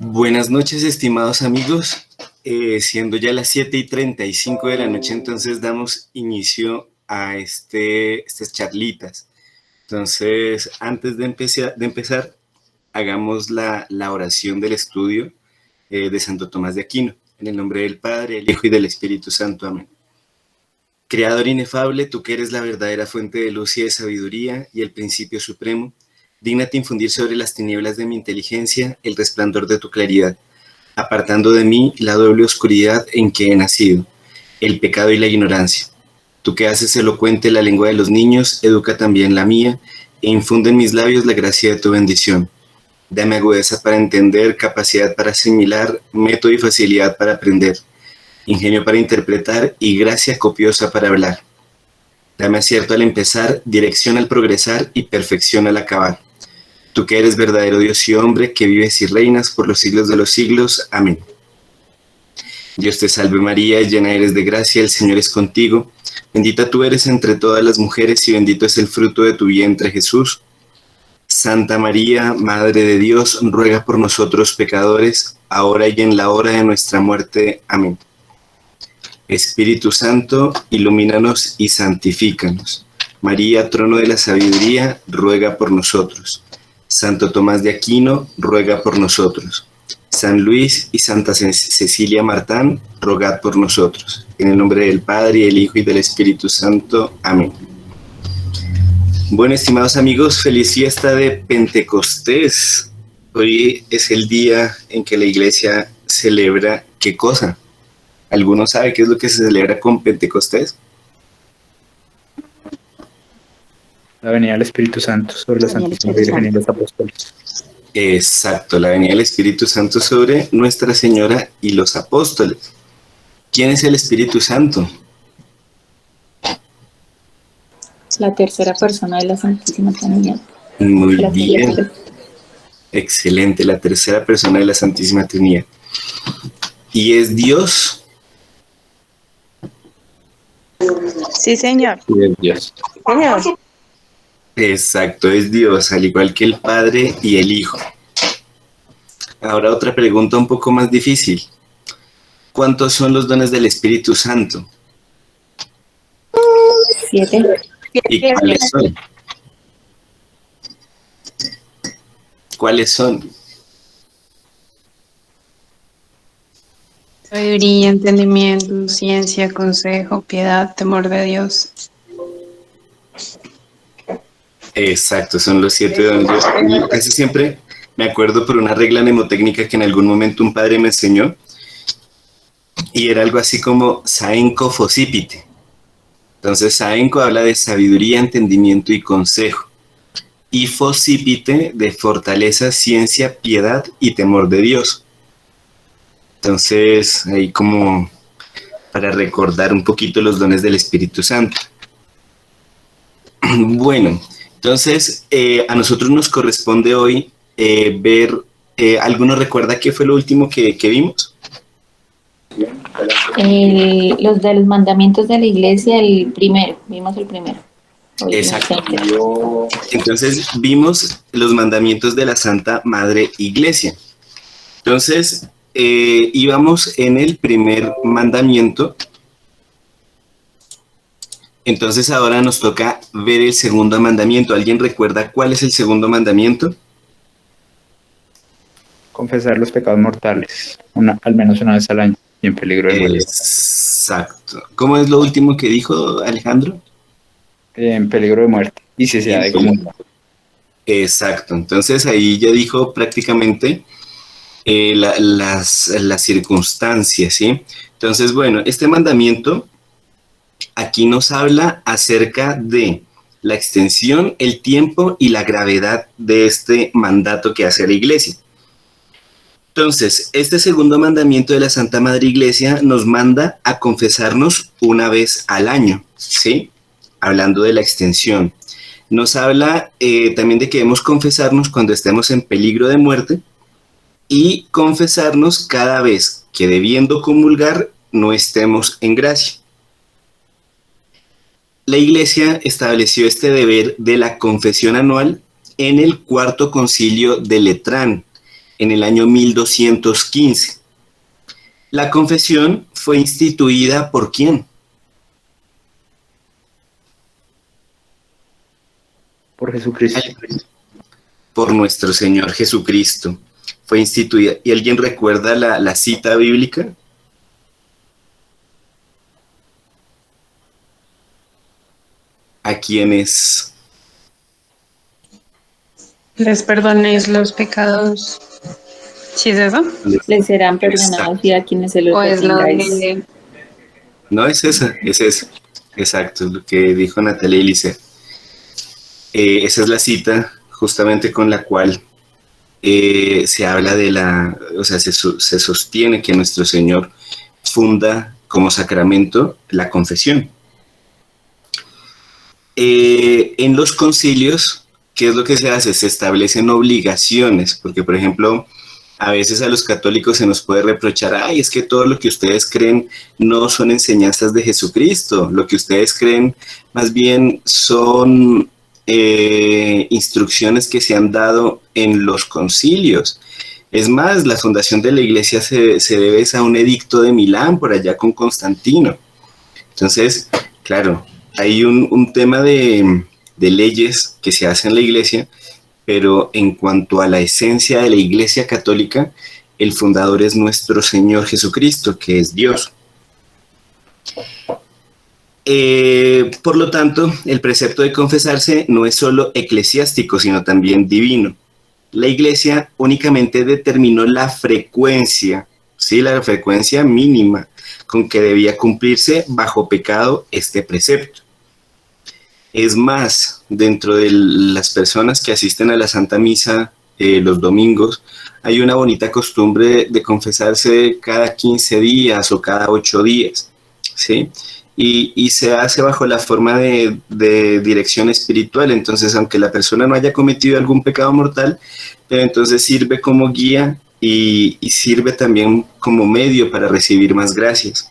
Buenas noches, estimados amigos. Siendo ya las 7:35 de la noche, entonces damos inicio a estas charlitas. Entonces, antes de empezar, hagamos la oración del estudio de Santo Tomás de Aquino. En el nombre del Padre, del Hijo y del Espíritu Santo. Amén. Creador inefable, tú que eres la verdadera fuente de luz y de sabiduría y el principio supremo, dígnate infundir sobre las tinieblas de mi inteligencia el resplandor de tu claridad, apartando de mí la doble oscuridad en que he nacido, el pecado y la ignorancia. Tú que haces elocuente la lengua de los niños, educa también la mía, e infunde en mis labios la gracia de tu bendición. Dame agudeza para entender, capacidad para asimilar, método y facilidad para aprender, ingenio para interpretar y gracia copiosa para hablar. Dame acierto al empezar, dirección al progresar y perfección al acabar. Tú que eres verdadero Dios y hombre, que vives y reinas por los siglos de los siglos. Amén. Dios te salve María, llena eres de gracia, el Señor es contigo. Bendita tú eres entre todas las mujeres y bendito es el fruto de tu vientre, Jesús. Santa María, Madre de Dios, ruega por nosotros pecadores, ahora y en la hora de nuestra muerte. Amén. Espíritu Santo, ilumínanos y santifícanos. María, trono de la sabiduría, ruega por nosotros. Santo Tomás de Aquino, ruega por nosotros. San Luis y Santa Cecilia Martán, rogad por nosotros. En el nombre del Padre, y del Hijo y del Espíritu Santo. Amén. Bueno, estimados amigos, feliz fiesta de Pentecostés. Hoy es el día en que la iglesia celebra ¿qué cosa? ¿Alguno sabe qué es lo que se celebra con Pentecostés? La venida del Espíritu Santo sobre la Santísima Virgen y los apóstoles. Exacto, la venida del Espíritu Santo sobre Nuestra Señora y los apóstoles. ¿Quién es el Espíritu Santo? La tercera persona de la Santísima Trinidad. Muy bien. Excelente, la tercera persona de la Santísima Trinidad. ¿Y es Dios? Sí, señor. Sí, es Dios. Señor. Exacto, es Dios, al igual que el Padre y el Hijo. Ahora otra pregunta un poco más difícil. ¿Cuántos son los dones del Espíritu Santo? 7. ¿Y cuáles son? ¿Cuáles son? Sabiduría, entendimiento, ciencia, consejo, piedad, temor de Dios. Exacto, son los 7 dones. Yo casi siempre me acuerdo por una regla mnemotécnica que en algún momento un padre me enseñó, y era algo así como saenco focipite. Entonces saenco habla de sabiduría, entendimiento y consejo, y focipite de fortaleza, ciencia, piedad y temor de Dios. Entonces, ahí como para recordar un poquito los dones del Espíritu Santo. Bueno, entonces a nosotros nos corresponde hoy ver, ¿alguno recuerda qué fue lo último que vimos? Los de los mandamientos de la iglesia, el primero, vimos el primero. Hoy Exacto. inocente. Entonces vimos los mandamientos de la Santa Madre Iglesia. Entonces íbamos en el primer mandamiento. Entonces ahora nos toca ver el segundo mandamiento. ¿Alguien recuerda cuál es el segundo mandamiento? Confesar los pecados mortales, al menos una vez al año, y en peligro de muerte. Exacto. ¿Cómo es lo último que dijo Alejandro? En peligro de muerte, y si se ha de comulgar. Exacto. Entonces ahí ya dijo prácticamente las circunstancias, ¿sí? Entonces, bueno, este mandamiento aquí nos habla acerca de la extensión, el tiempo y la gravedad de este mandato que hace la Iglesia. Entonces, este segundo mandamiento de la Santa Madre Iglesia nos manda a confesarnos una vez al año, ¿sí? Hablando de la extensión. Nos habla también de que debemos confesarnos cuando estemos en peligro de muerte y confesarnos cada vez que debiendo comulgar no estemos en gracia. La Iglesia estableció este deber de la confesión anual en el Cuarto Concilio de Letrán, en el año 1215. La confesión fue instituida ¿por quién? Por Jesucristo. Por nuestro Señor Jesucristo. Fue instituida. ¿Y alguien recuerda la cita bíblica? ¿A quiénes? Les perdonéis los pecados. ¿Sí es eso? Les serán perdonados y a quienes se los ¿O es la retengáis. de... No, es esa, es esa. Exacto, lo que dijo Natalia Elise. Esa es la cita justamente con la cual se habla de o sea, se sostiene que nuestro Señor funda como sacramento la confesión. En los concilios, ¿qué es lo que se hace? Se establecen obligaciones, porque por ejemplo, a veces a los católicos se nos puede reprochar, ay, es que todo lo que ustedes creen no son enseñanzas de Jesucristo, lo que ustedes creen más bien son instrucciones que se han dado en los concilios. Es más, la fundación de la iglesia se debe a un edicto de Milán por allá con Constantino. Entonces, claro, hay un tema de leyes que se hacen en la iglesia, pero en cuanto a la esencia de la iglesia católica, el fundador es nuestro Señor Jesucristo, que es Dios. Por lo tanto, el precepto de confesarse no es solo eclesiástico, sino también divino. La iglesia únicamente determinó la frecuencia, ¿sí? La frecuencia mínima con que debía cumplirse bajo pecado este precepto. Es más, dentro de las personas que asisten a la Santa Misa los domingos, hay una bonita costumbre de confesarse cada 15 días o cada 8 días, ¿sí? Y se hace bajo la forma de dirección espiritual. Entonces, aunque la persona no haya cometido algún pecado mortal, pero entonces sirve como guía y sirve también como medio para recibir más gracias.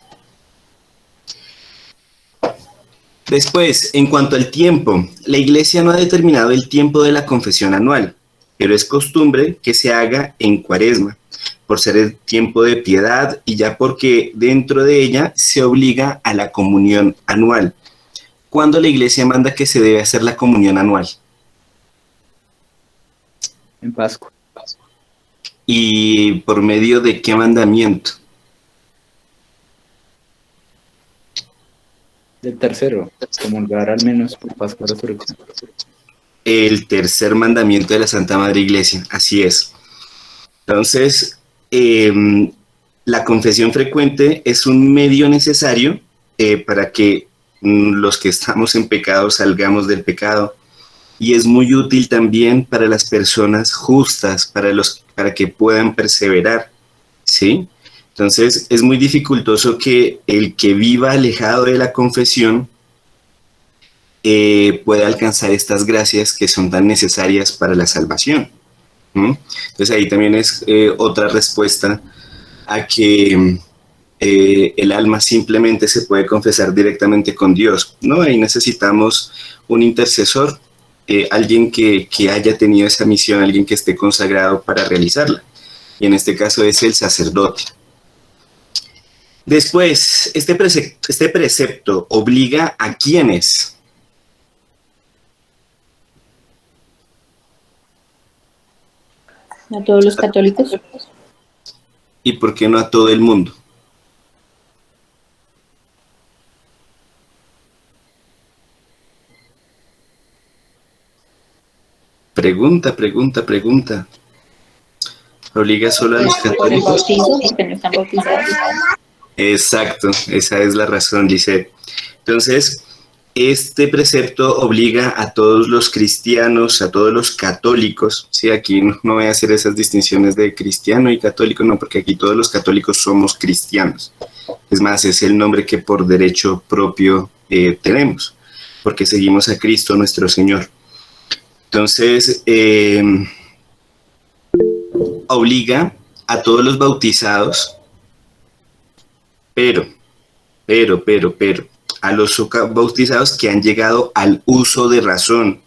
Después, en cuanto al tiempo, la Iglesia no ha determinado el tiempo de la confesión anual, pero es costumbre que se haga en Cuaresma, por ser el tiempo de piedad y ya porque dentro de ella se obliga a la comunión anual. ¿Cuándo la Iglesia manda que se debe hacer la comunión anual? En Pascua. ¿Y por medio de qué mandamiento? Del tercero, comulgar al menos por Pascua de Resurrección. El tercer mandamiento de la Santa Madre Iglesia, así es. Entonces, la confesión frecuente es un medio necesario para que los que estamos en pecado salgamos del pecado, y es muy útil también para las personas justas, para que puedan perseverar, ¿sí? Entonces, es muy dificultoso que el que viva alejado de la confesión pueda alcanzar estas gracias que son tan necesarias para la salvación. Entonces, ahí también es otra respuesta a que el alma simplemente se puede confesar directamente con Dios, ¿no? Ahí necesitamos un intercesor, alguien que haya tenido esa misión, alguien que esté consagrado para realizarla. Y en este caso es el sacerdote. Después, este precepto obliga a quiénes. A todos los católicos. ¿Y por qué no a todo el mundo? Pregunta. ¿Obliga solo a los Por el católicos? bautizo, porque no están bautizados. Exacto, esa es la razón, Lisette. Entonces, este precepto obliga a todos los cristianos, a todos los católicos, ¿sí? Aquí no voy a hacer esas distinciones de cristiano y católico, no, porque aquí todos los católicos somos cristianos. Es más, es el nombre que por derecho propio tenemos, porque seguimos a Cristo nuestro Señor. Entonces, obliga a todos los bautizados, pero, a los bautizados que han llegado al uso de razón.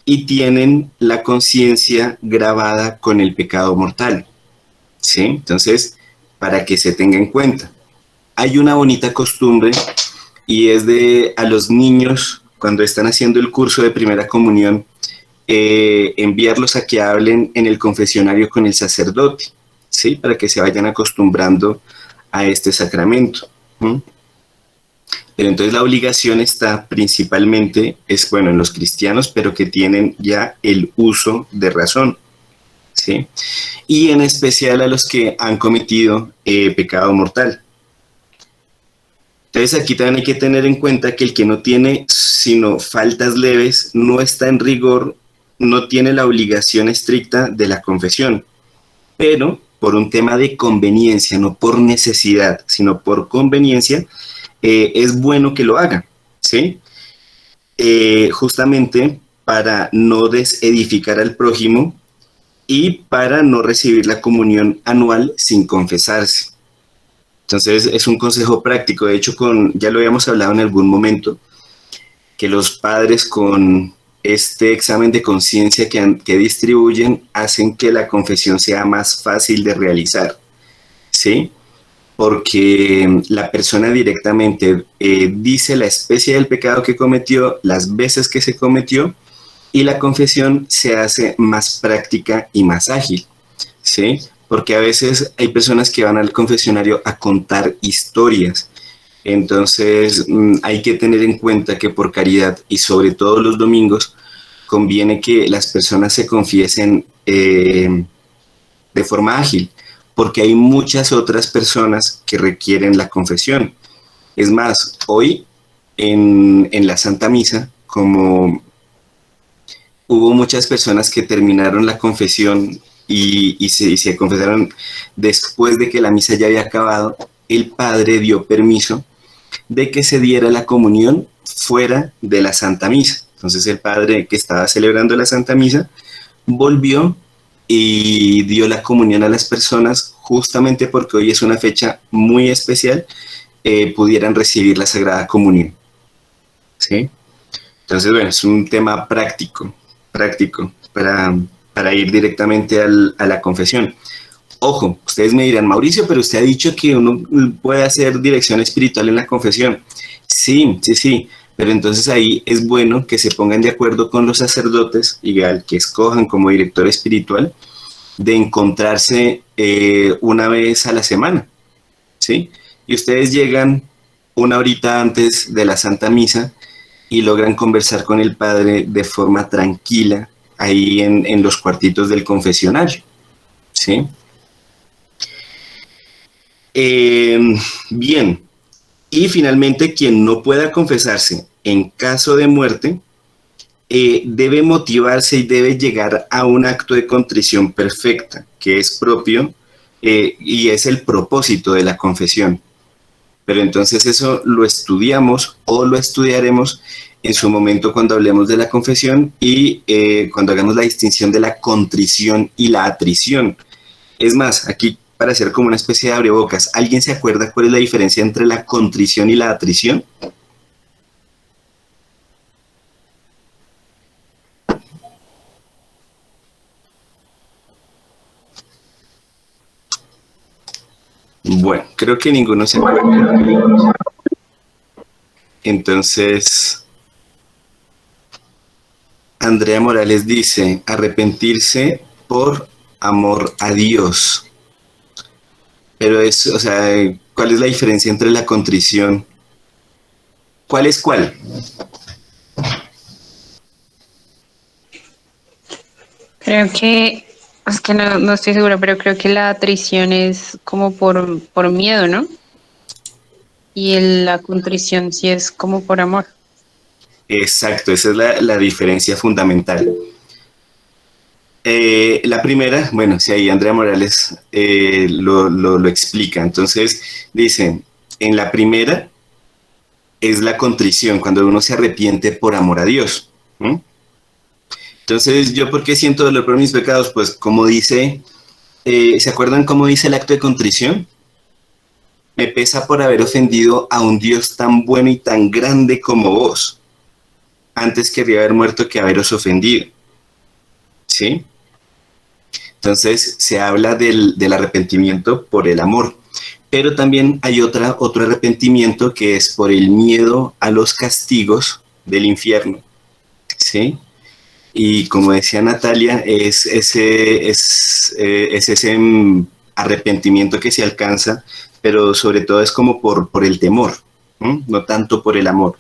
y tienen la conciencia grabada con el pecado mortal, ¿sí? Entonces, para que se tenga en cuenta. Hay una bonita costumbre y es de a los niños, cuando están haciendo el curso de primera comunión, enviarlos a que hablen en el confesionario con el sacerdote, ¿sí? Para que se vayan acostumbrando a este sacramento. Pero entonces la obligación está principalmente, es bueno, en los cristianos, pero que tienen ya el uso de razón, ¿sí? Y en especial a los que han cometido pecado mortal. Entonces aquí también hay que tener en cuenta que el que no tiene sino faltas leves no está en rigor, no tiene la obligación estricta de la confesión, pero por un tema de conveniencia, no por necesidad, sino por conveniencia, es bueno que lo haga, ¿sí? Justamente para no desedificar al prójimo y para no recibir la comunión anual sin confesarse. Entonces es un consejo práctico, de hecho ya lo habíamos hablado en algún momento, que los padres con este examen de conciencia que distribuyen hacen que la confesión sea más fácil de realizar, ¿sí? Porque la persona directamente dice la especie del pecado que cometió, las veces que se cometió, y la confesión se hace más práctica y más ágil, ¿sí? Porque a veces hay personas que van al confesionario a contar historias. Entonces hay que tener en cuenta que por caridad y sobre todo los domingos conviene que las personas se confiesen de forma ágil, porque hay muchas otras personas que requieren la confesión. Es más, hoy en la Santa Misa, como hubo muchas personas que terminaron la confesión y se confesaron después de que la misa ya había acabado, el padre dio permiso de que se diera la comunión fuera de la Santa Misa. Entonces el padre que estaba celebrando la Santa Misa volvió y dio la comunión a las personas justamente porque hoy es una fecha muy especial, pudieran recibir la Sagrada Comunión, ¿sí? Entonces, bueno, es un tema práctico para ir directamente a la confesión. Ojo, ustedes me dirán, Mauricio, pero usted ha dicho que uno puede hacer dirección espiritual en la confesión. Sí, pero entonces ahí es bueno que se pongan de acuerdo con los sacerdotes y al que escojan como director espiritual de encontrarse una vez a la semana, ¿sí? Y ustedes llegan una horita antes de la Santa Misa y logran conversar con el padre de forma tranquila ahí en los cuartitos del confesionario, ¿sí? Bien, y finalmente quien no pueda confesarse en caso de muerte debe motivarse y debe llegar a un acto de contrición perfecta, que es propio y es el propósito de la confesión. Pero entonces eso lo estudiamos o lo estudiaremos en su momento cuando hablemos de la confesión y cuando hagamos la distinción de la contrición y la atrición. Es más, aquí para hacer como una especie de abrebocas, ¿alguien se acuerda cuál es la diferencia entre la contrición y la atrición? Bueno, creo que ninguno se acuerda. Entonces, Andrea Morales dice, arrepentirse por amor a Dios. Pero es, o sea, ¿cuál es la diferencia entre la contrición? ¿Cuál es cuál? Creo que, es que no estoy segura, pero creo que la atrición es como por miedo, ¿no? Y la contrición sí es como por amor. Exacto, esa es la diferencia fundamental. La primera, bueno, si ahí Andrea Morales lo explica. Entonces, dice, en la primera es la contrición, cuando uno se arrepiente por amor a Dios. ¿Mm? Entonces, ¿yo por qué siento dolor por mis pecados? Pues como dice, ¿se acuerdan cómo dice el acto de contrición? Me pesa por haber ofendido a un Dios tan bueno y tan grande como vos. Antes querría haber muerto que haberos ofendido. ¿sí? Entonces se habla del arrepentimiento por el amor, pero también hay otro arrepentimiento que es por el miedo a los castigos del infierno, ¿sí? Y como decía Natalia, es ese arrepentimiento que se alcanza, pero sobre todo es como por el temor, ¿no? No tanto por el amor,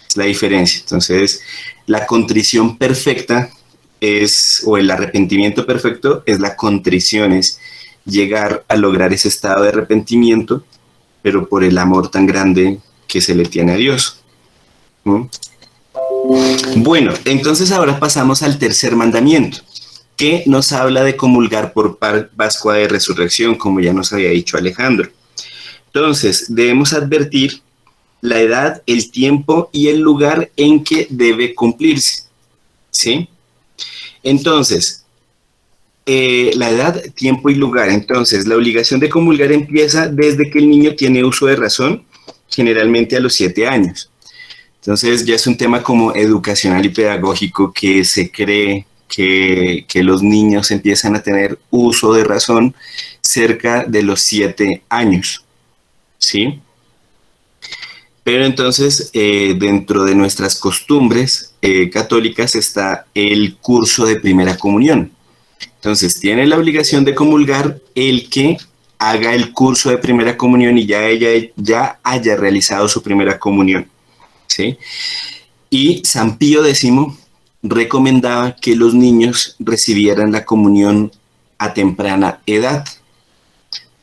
es la diferencia. Entonces, la contrición perfecta o el arrepentimiento perfecto es la contrición, es llegar a lograr ese estado de arrepentimiento, pero por el amor tan grande que se le tiene a Dios, ¿no? Bueno, entonces ahora pasamos al tercer mandamiento, que nos habla de comulgar por Pascua de Resurrección, como ya nos había dicho Alejandro. Entonces, debemos advertir la edad, el tiempo y el lugar en que debe cumplirse, ¿sí? Entonces, la edad, tiempo y lugar. Entonces, la obligación de comulgar empieza desde que el niño tiene uso de razón, generalmente a los 7 años. Entonces, ya es un tema como educacional y pedagógico que se cree que los niños empiezan a tener uso de razón cerca de los 7 años, ¿sí? Pero entonces, dentro de nuestras costumbres católicas está el curso de primera comunión. Entonces, tiene la obligación de comulgar el que haga el curso de primera comunión y ya haya realizado su primera comunión, ¿sí? Y San Pío X recomendaba que los niños recibieran la comunión a temprana edad.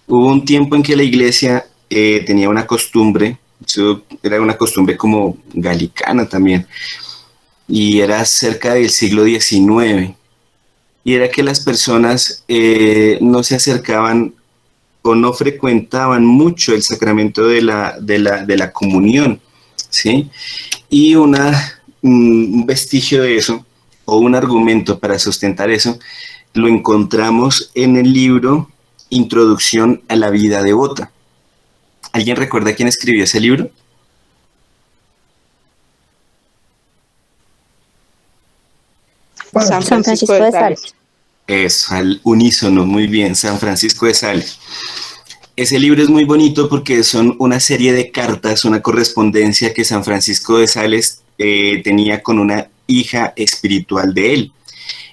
Hubo un tiempo en que la iglesia tenía una costumbre, eso era una costumbre como galicana también, y era cerca del siglo XIX, y era que las personas no se acercaban o no frecuentaban mucho el sacramento de la comunión, ¿sí? Y un vestigio de eso, o un argumento para sustentar eso, lo encontramos en el libro Introducción a la vida devota. ¿Alguien recuerda quién escribió ese libro? San Francisco de Sales. Eso, al unísono, muy bien, San Francisco de Sales. Ese libro es muy bonito porque son una serie de cartas, una correspondencia que San Francisco de Sales tenía con una hija espiritual de él.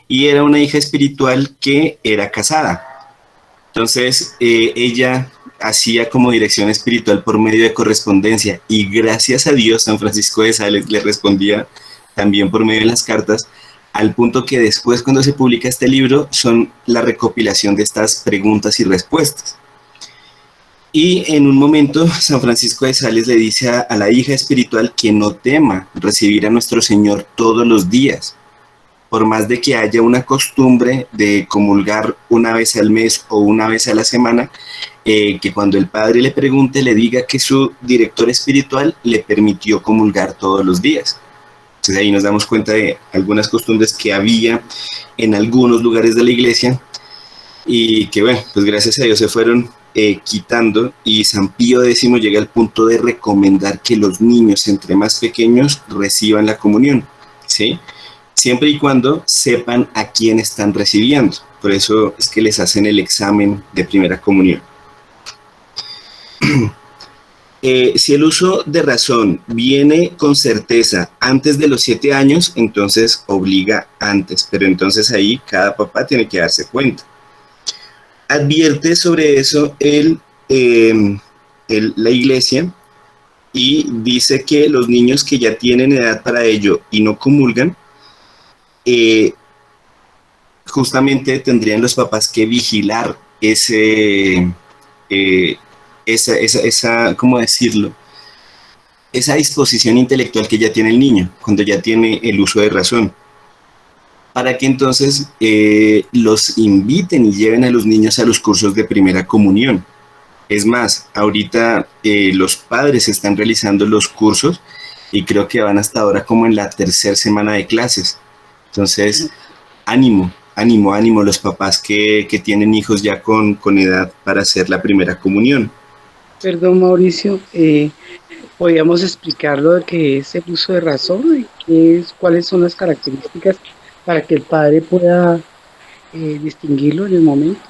Y era una hija espiritual que era casada. Entonces, ella hacía como dirección espiritual por medio de correspondencia y gracias a Dios San Francisco de Sales le respondía también por medio de las cartas, al punto que después cuando se publica este libro son la recopilación de estas preguntas y respuestas. Y en un momento San Francisco de Sales le dice a la hija espiritual que no tema recibir a nuestro Señor todos los días, por más de que haya una costumbre de comulgar una vez al mes o una vez a la semana, que cuando el padre le pregunte le diga que su director espiritual le permitió comulgar todos los días. Entonces ahí nos damos cuenta de algunas costumbres que había en algunos lugares de la iglesia y que bueno, pues gracias a Dios se fueron quitando, y San Pío X llega al punto de recomendar que los niños entre más pequeños reciban la comunión, ¿sí? Siempre y cuando sepan a quién están recibiendo. Por eso es que les hacen el examen de primera comunión. Si el uso de razón viene con certeza antes de los 7 años, entonces obliga antes, pero entonces ahí cada papá tiene que darse cuenta. Advierte sobre eso la iglesia y dice que los niños que ya tienen edad para ello y no comulgan, justamente tendrían los papás que vigilar ¿cómo decirlo? Esa disposición intelectual que ya tiene el niño, cuando ya tiene el uso de razón, para que entonces los inviten y lleven a los niños a los cursos de primera comunión. Es más, ahorita los padres están realizando los cursos y creo que van hasta ahora como en la 3ª semana de clases. Entonces, ánimo los papás que tienen hijos ya con edad para hacer la primera comunión. Perdón, Mauricio, ¿podríamos explicar lo de qué es el uso de razón? ¿Cuáles son las características para que el padre pueda distinguirlo en el momento.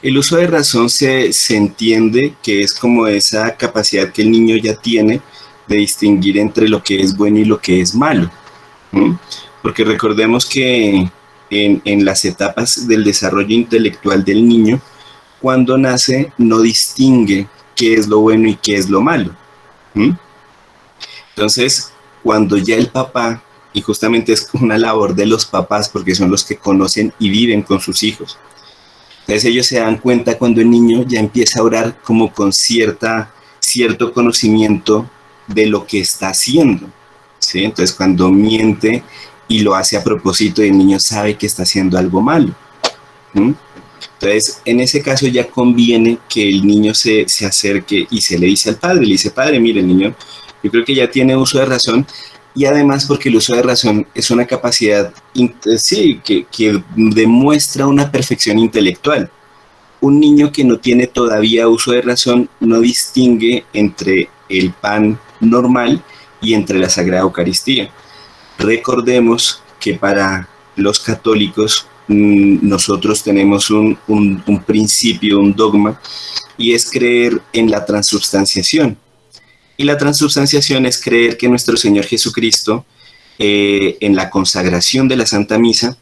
El uso de razón se entiende que es como esa capacidad que el niño ya tiene de distinguir entre lo que es bueno y lo que es malo. ¿Mm? Porque recordemos que en las etapas del desarrollo intelectual del niño, cuando nace no distingue qué es lo bueno y qué es lo malo. ¿Mm? Entonces, cuando ya el papá, y justamente es una labor de los papás porque son los que conocen y viven con sus hijos, entonces ellos se dan cuenta cuando el niño ya empieza a orar como con cierto conocimiento de lo que está haciendo, ¿sí? Entonces cuando miente y lo hace a propósito, el niño sabe que está haciendo algo malo. ¿Mm? Entonces, en ese caso ya conviene que el niño se acerque y se le dice al padre, le dice, padre, mire, el niño, yo creo que ya tiene uso de razón, y además porque el uso de razón es una capacidad, sí, que demuestra una perfección intelectual. Un niño que no tiene todavía uso de razón no distingue entre el pan normal y entre la Sagrada Eucaristía. Recordemos que para los católicos nosotros tenemos un principio, un dogma, y es creer en la transubstanciación. Y la transubstanciación es creer que nuestro Señor Jesucristo, en la consagración de la Santa Misa,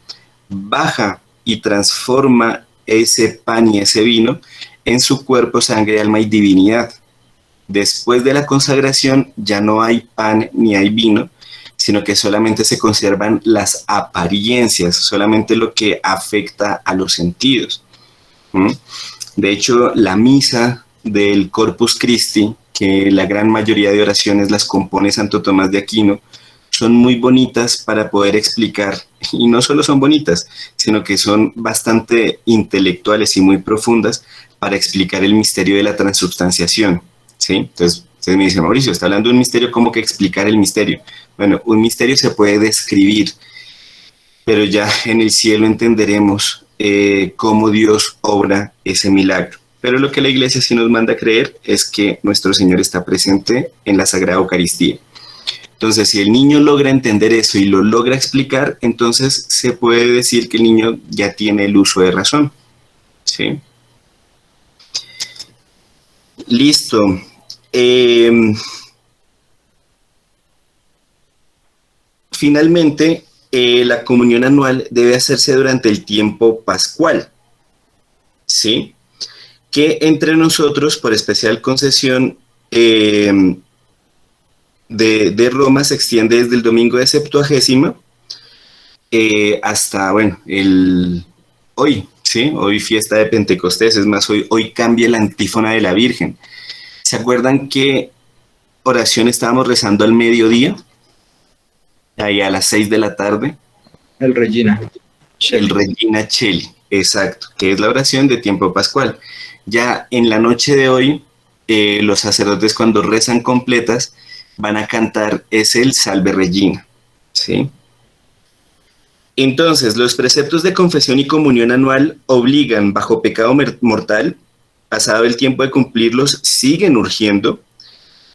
baja y transforma ese pan y ese vino en su cuerpo, sangre, alma y divinidad. Después de la consagración ya no hay pan ni hay vino, sino que solamente se conservan las apariencias, solamente lo que afecta a los sentidos. ¿Mm? De hecho, la misa del Corpus Christi, que la gran mayoría de oraciones las compone Santo Tomás de Aquino, son muy bonitas para poder explicar, y no solo son bonitas, sino que son bastante intelectuales y muy profundas para explicar el misterio de la transubstanciación, ¿sí? Entonces, ustedes me dicen, Mauricio, está hablando de un misterio, ¿cómo que explicar el misterio? Bueno, un misterio se puede describir, pero ya en el cielo entenderemos cómo Dios obra ese milagro. Pero lo que la Iglesia sí nos manda a creer es que nuestro Señor está presente en la Sagrada Eucaristía. Entonces, si el niño logra entender eso y lo logra explicar, entonces se puede decir que el niño ya tiene el uso de razón. ¿Sí? Listo. Finalmente, la comunión anual debe hacerse durante el tiempo pascual. ¿Sí? Que entre nosotros, por especial concesión de Roma, se extiende desde el domingo de Septuagésima hasta, bueno, hoy, ¿sí? Hoy fiesta de Pentecostés, es más, hoy cambia la antífona de la Virgen. ¿Se acuerdan qué oración estábamos rezando al mediodía? Ahí a las 6 de la tarde. El Regina. El Regina Cheli, exacto, que es la oración de tiempo pascual. Ya en la noche de hoy, los sacerdotes cuando rezan completas van a cantar es el Salve Regina, ¿sí? Entonces, los preceptos de confesión y comunión anual obligan, bajo pecado mortal, pasado el tiempo de cumplirlos, siguen urgiendo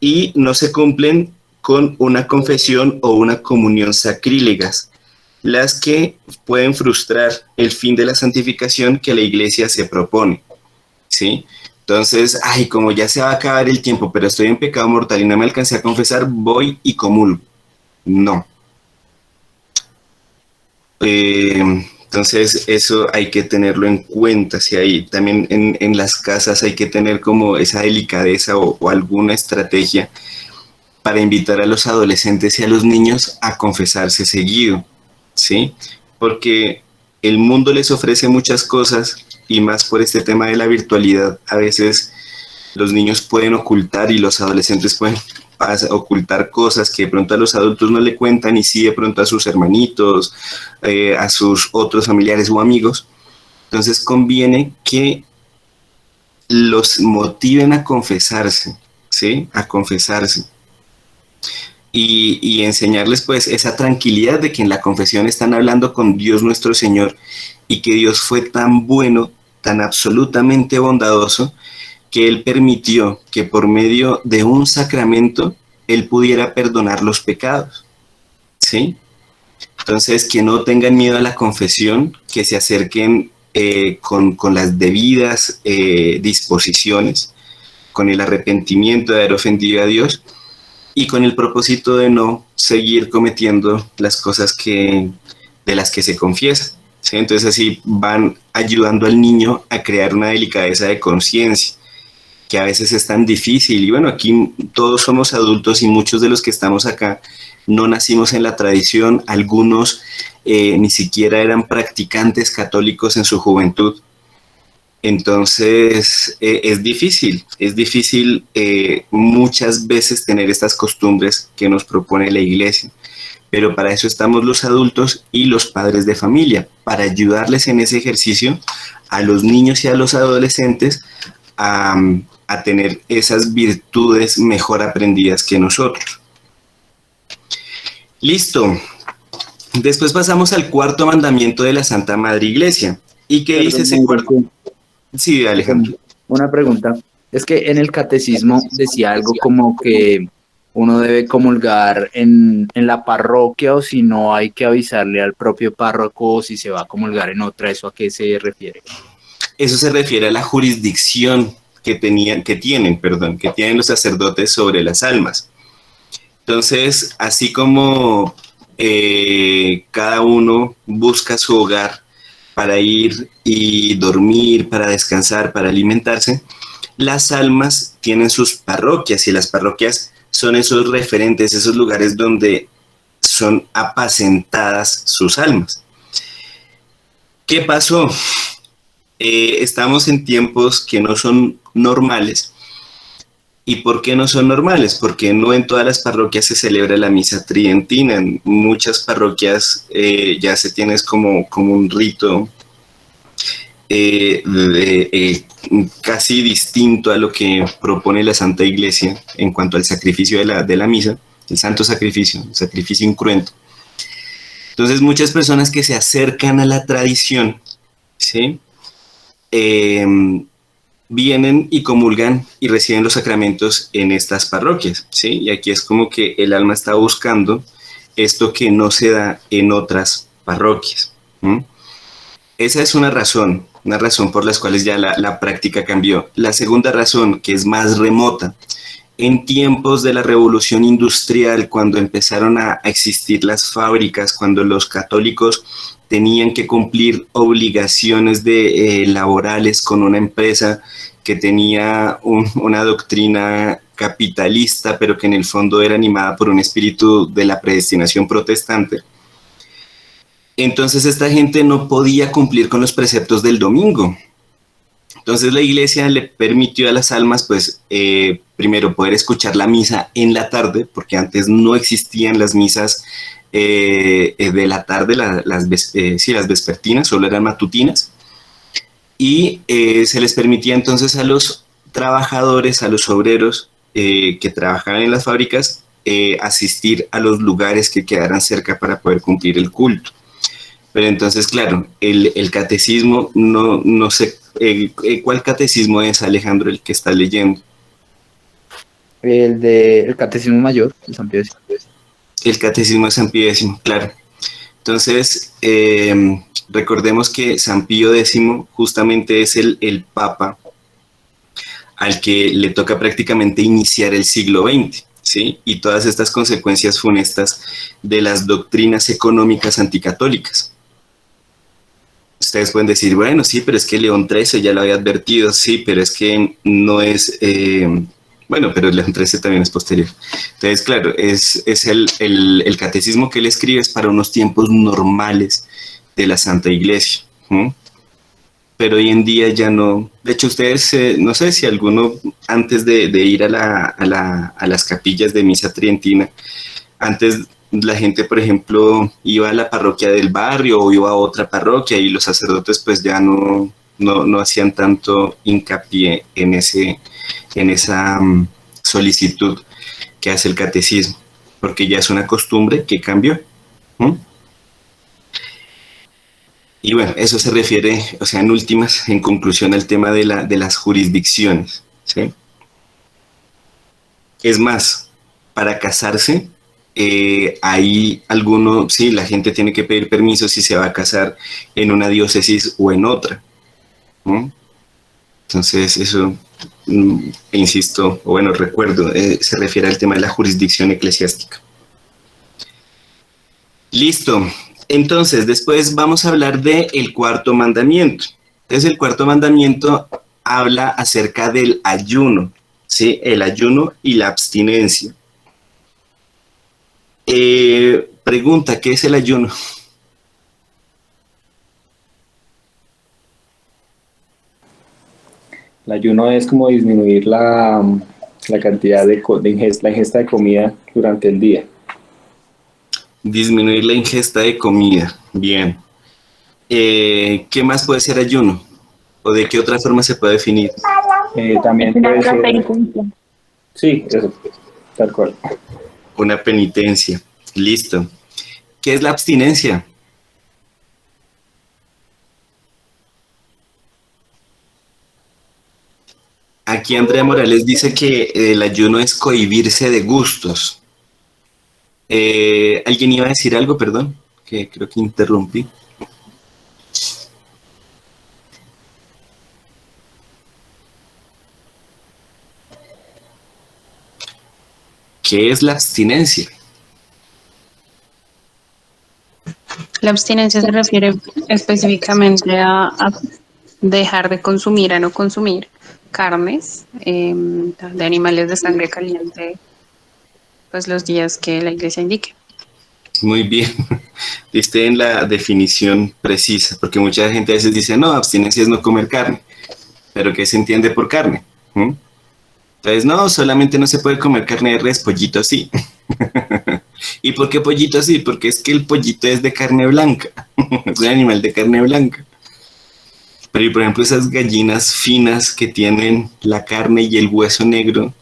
y no se cumplen con una confesión o una comunión sacrílegas, las que pueden frustrar el fin de la santificación que la Iglesia se propone. ¿Sí? Entonces, como ya se va a acabar el tiempo, pero estoy en pecado mortal y no me alcancé a confesar, voy y comulgo. No. Entonces, eso hay que tenerlo en cuenta. Si hay, también en las casas hay que tener como esa delicadeza o alguna estrategia para invitar a los adolescentes y a los niños a confesarse seguido, ¿sí? Porque el mundo les ofrece muchas cosas, y más por este tema de la virtualidad, a veces los niños pueden ocultar y los adolescentes pueden ocultar cosas que de pronto a los adultos no le cuentan y sí de pronto a sus hermanitos, a sus otros familiares o amigos. Entonces conviene que los motiven a confesarse, ¿sí? A confesarse. Y enseñarles pues esa tranquilidad de que en la confesión están hablando con Dios nuestro Señor y que Dios fue tan bueno, tan absolutamente bondadoso, que Él permitió que por medio de un sacramento Él pudiera perdonar los pecados, ¿sí? Entonces, que no tengan miedo a la confesión, que se acerquen con las debidas disposiciones, con el arrepentimiento de haber ofendido a Dios y con el propósito de no seguir cometiendo las cosas de las que se confiesa. ¿Sí? Entonces así van ayudando al niño a crear una delicadeza de conciencia, que a veces es tan difícil. Y bueno, aquí todos somos adultos y muchos de los que estamos acá no nacimos en la tradición, algunos ni siquiera eran practicantes católicos en su juventud. Entonces es difícil muchas veces tener estas costumbres que nos propone la iglesia, pero para eso estamos los adultos y los padres de familia, para ayudarles en ese ejercicio a los niños y a los adolescentes a tener esas virtudes mejor aprendidas que nosotros. Listo. Después pasamos al cuarto mandamiento de la Santa Madre Iglesia. ¿Y qué dice ese cuarto? Sí, Alejandro. Una pregunta. Es que en el catecismo decía algo como que uno debe comulgar en la parroquia, o si no hay que avisarle al propio párroco, o si se va a comulgar en otra. ¿Eso a qué se refiere? Eso se refiere a la jurisdicción que tienen los sacerdotes sobre las almas. Entonces, así como cada uno busca su hogar para ir y dormir, para descansar, para alimentarse, las almas tienen sus parroquias, y las parroquias son esos referentes, esos lugares donde son apacentadas sus almas. ¿Qué pasó? Estamos en tiempos que no son normales. ¿Y por qué no son normales? Porque no en todas las parroquias se celebra la misa tridentina. En muchas parroquias ya se tiene como un rito casi distinto a lo que propone la Santa Iglesia en cuanto al sacrificio de la misa, el santo sacrificio, el sacrificio incruento. Entonces muchas personas que se acercan a la tradición, ¿sí? Vienen y comulgan y reciben los sacramentos en estas parroquias, ¿sí? Y aquí es como que el alma está buscando esto que no se da en otras parroquias. Esa es una razón por las cuales ya la práctica cambió. La segunda razón, que es más remota, en tiempos de la Revolución Industrial, cuando empezaron a existir las fábricas, cuando los católicos tenían que cumplir obligaciones laborales con una empresa que tenía una doctrina capitalista, pero que en el fondo era animada por un espíritu de la predestinación protestante. Entonces esta gente no podía cumplir con los preceptos del domingo. Entonces la iglesia le permitió a las almas, pues, primero poder escuchar la misa en la tarde, porque antes no existían las misas de la tarde, las vespertinas, solo eran matutinas, y se les permitía entonces a los trabajadores, a los obreros que trabajaban en las fábricas, asistir a los lugares que quedaran cerca para poder cumplir el culto. Pero entonces, claro, el catecismo, no sé, ¿cuál catecismo es, Alejandro, el que está leyendo? El catecismo mayor, el San Pío X. El catecismo de San Pío X, claro. Entonces, recordemos que San Pío X justamente es el papa al que le toca prácticamente iniciar el siglo XX, ¿sí? Y todas estas consecuencias funestas de las doctrinas económicas anticatólicas. Ustedes pueden decir, bueno, sí, pero es que León XIII ya lo había advertido, sí, pero es que no es... bueno, pero León XIII también es posterior. Entonces, claro, es el catecismo que él escribe es para unos tiempos normales de la Santa Iglesia. Pero hoy en día ya no... De hecho, ustedes, no sé si alguno, antes de ir a las capillas de misa tridentina, antes la gente, por ejemplo, iba a la parroquia del barrio o iba a otra parroquia, y los sacerdotes pues ya no hacían tanto hincapié en esa solicitud que hace el catecismo, porque ya es una costumbre que cambió. Y bueno, eso se refiere, o sea, en conclusión, al tema de las jurisdicciones, ¿sí? Es más, para casarse hay algunos, sí, la gente tiene que pedir permiso si se va a casar en una diócesis o en otra, ¿no? Entonces, eso, insisto, o bueno, recuerdo, se refiere al tema de la jurisdicción eclesiástica. Listo. Entonces, después vamos a hablar del cuarto mandamiento. Entonces, el cuarto mandamiento habla acerca del ayuno, ¿sí? El ayuno y la abstinencia. Pregunta, ¿qué es el ayuno? El ayuno es como disminuir la cantidad de ingesta, la ingesta de comida durante el día. Disminuir la ingesta de comida. Bien. ¿Qué más puede ser ayuno? ¿O de qué otra forma se puede definir? También puede ser... Sí, eso, tal cual. Una penitencia. Listo. ¿Qué es la abstinencia? Aquí Andrea Morales dice que el ayuno es cohibirse de gustos. ¿Alguien iba a decir algo? Perdón, que creo que interrumpí. ¿Qué es la abstinencia? La abstinencia se refiere específicamente a dejar de consumir, a no consumir carnes de animales de sangre caliente, pues los días que la iglesia indique. Muy bien, diste en la definición precisa, porque mucha gente a veces dice, no, abstinencia es no comer carne, pero ¿qué se entiende por carne? Entonces, no, solamente no se puede comer carne de res, pollito sí. ¿Y por qué pollito sí? Porque es que el pollito es de carne blanca, es un animal de carne blanca. Pero, por ejemplo, esas gallinas finas que tienen la carne y el hueso negro,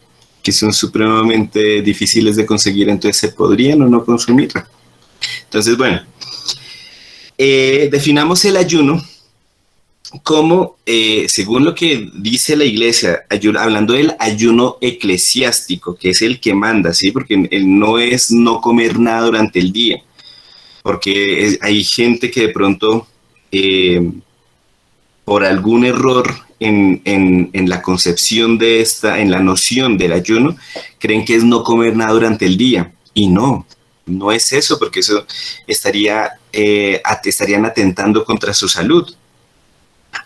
que son supremamente difíciles de conseguir, entonces se podrían o no consumir. Entonces, bueno, definamos el ayuno como, según lo que dice la iglesia, hablando del ayuno eclesiástico, que es el que manda, ¿sí? Porque no es no comer nada durante el día, porque hay gente que de pronto, por algún error en la concepción de en la noción del ayuno, creen que es no comer nada durante el día, y no es eso, porque eso estarían atentando contra su salud.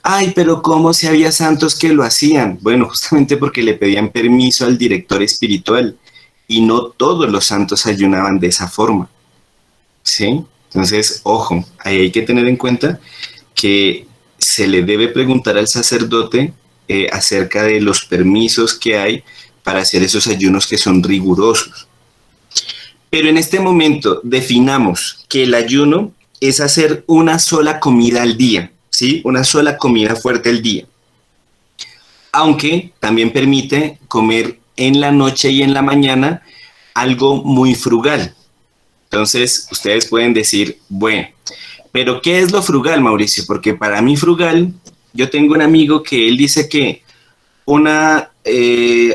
Ay, pero ¿cómo si había santos que lo hacían? Bueno, justamente porque le pedían permiso al director espiritual y no todos los santos ayunaban de esa forma, ¿sí? Entonces, ojo, ahí hay que tener en cuenta que se le debe preguntar al sacerdote acerca de los permisos que hay para hacer esos ayunos que son rigurosos. Pero en este momento definamos que el ayuno es hacer una sola comida al día, ¿sí? Una sola comida fuerte al día. Aunque también permite comer en la noche y en la mañana algo muy frugal. Entonces, ustedes pueden decir, bueno, pero ¿qué es lo frugal, Mauricio? Porque para mí frugal, yo tengo un amigo que él dice que una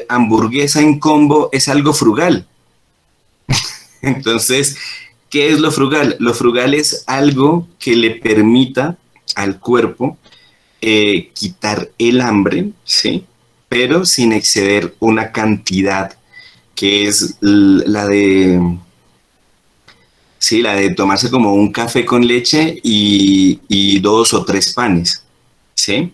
hamburguesa en combo es algo frugal. Entonces, ¿qué es lo frugal? Lo frugal es algo que le permita al cuerpo quitar el hambre, ¿sí? Pero sin exceder una cantidad que es la de tomarse como un café con leche y 2 o 3 panes, ¿sí?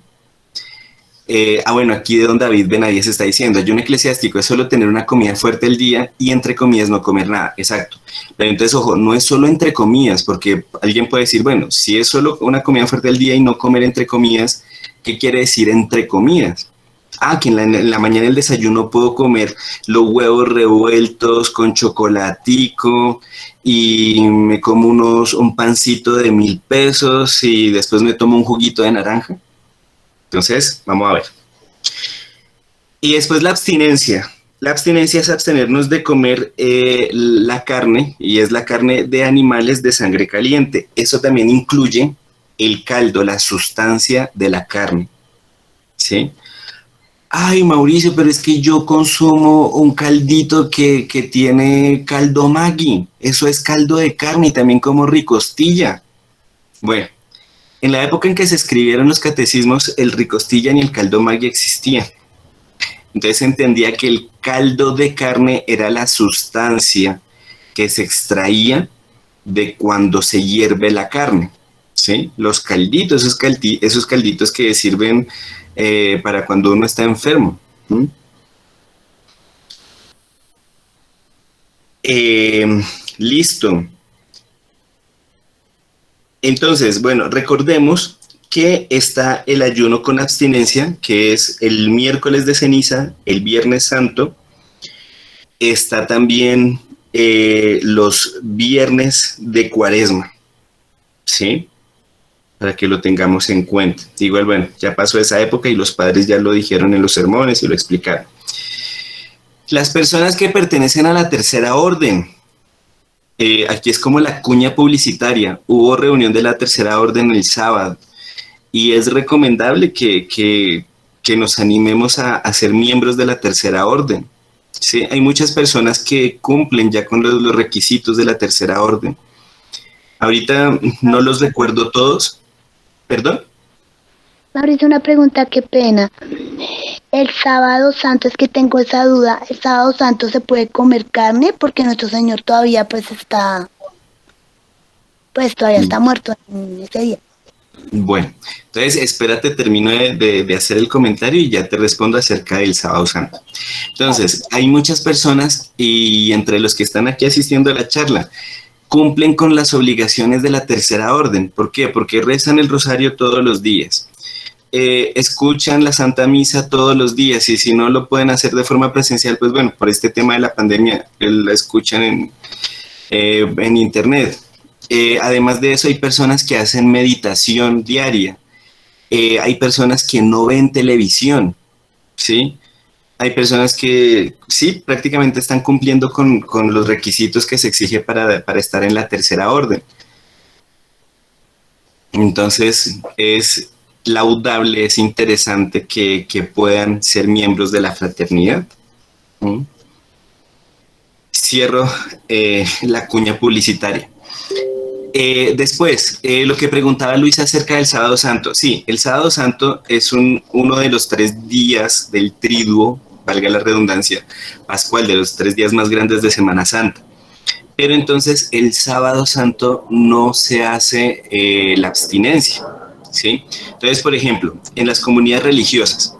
Bueno, aquí de don David Benavides está diciendo, ayuno eclesiástico es solo tener una comida fuerte al día y entre comidas no comer nada, exacto. Pero entonces, ojo, no es solo entre comidas, porque alguien puede decir, bueno, si es solo una comida fuerte al día y no comer entre comidas, ¿qué quiere decir entre comidas? Que en la mañana el desayuno puedo comer los huevos revueltos con chocolatico y me como un pancito de 1,000 pesos y después me tomo un juguito de naranja. Entonces, vamos a ver. Y después la abstinencia. La abstinencia es abstenernos de comer la carne, y es la carne de animales de sangre caliente. Eso también incluye el caldo, la sustancia de la carne, ¿sí? Ay, Mauricio, pero es que yo consumo un caldito que tiene caldo Maggi. Eso es caldo de carne y también como ricostilla. Bueno, en la época en que se escribieron los catecismos, el ricostilla ni el caldo Maggi existían. Entonces se entendía que el caldo de carne era la sustancia que se extraía de cuando se hierve la carne, ¿sí? Los calditos, esos calditos que sirven para cuando uno está enfermo. ¿Mm? Listo. Entonces, bueno, recordemos que está el ayuno con abstinencia, que es el miércoles de ceniza, el viernes santo. Está también los viernes de cuaresma, ¿sí? Para que lo tengamos en cuenta. Igual, bueno, ya pasó esa época y los padres ya lo dijeron en los sermones y lo explicaron. Las personas que pertenecen a la tercera orden, aquí es como la cuña publicitaria. Hubo reunión de la tercera orden el sábado y es recomendable que nos animemos a ser miembros de la tercera orden. Sí, hay muchas personas que cumplen ya con los requisitos de la tercera orden. Ahorita no los recuerdo todos. ¿Perdón? Mauricio, una pregunta, qué pena. El sábado santo, es que tengo esa duda. ¿El sábado santo se puede comer carne? Porque nuestro Señor todavía todavía está muerto en ese día. Bueno, entonces espérate, termino de hacer el comentario y ya te respondo acerca del sábado santo. Entonces, hay muchas personas y entre los que están aquí asistiendo a la charla, cumplen con las obligaciones de la tercera orden. ¿Por qué? Porque rezan el rosario todos los días. Escuchan la Santa Misa todos los días y si no lo pueden hacer de forma presencial, pues bueno, por este tema de la pandemia, la escuchan en internet. Además de eso, hay personas que hacen meditación diaria. Hay personas que no ven televisión, ¿sí? Hay personas que sí, prácticamente están cumpliendo con los requisitos que se exige para estar en la tercera orden. Entonces, es laudable, es interesante que puedan ser miembros de la fraternidad. ¿Mm? Cierro la cuña publicitaria. Después, lo que preguntaba Luis acerca del sábado santo. Sí, el sábado santo es uno de los 3 días del triduo, valga la redundancia, pascual, de los 3 días más grandes de Semana Santa. Pero entonces el sábado santo no se hace la abstinencia, ¿sí? Entonces, por ejemplo, en las comunidades religiosas,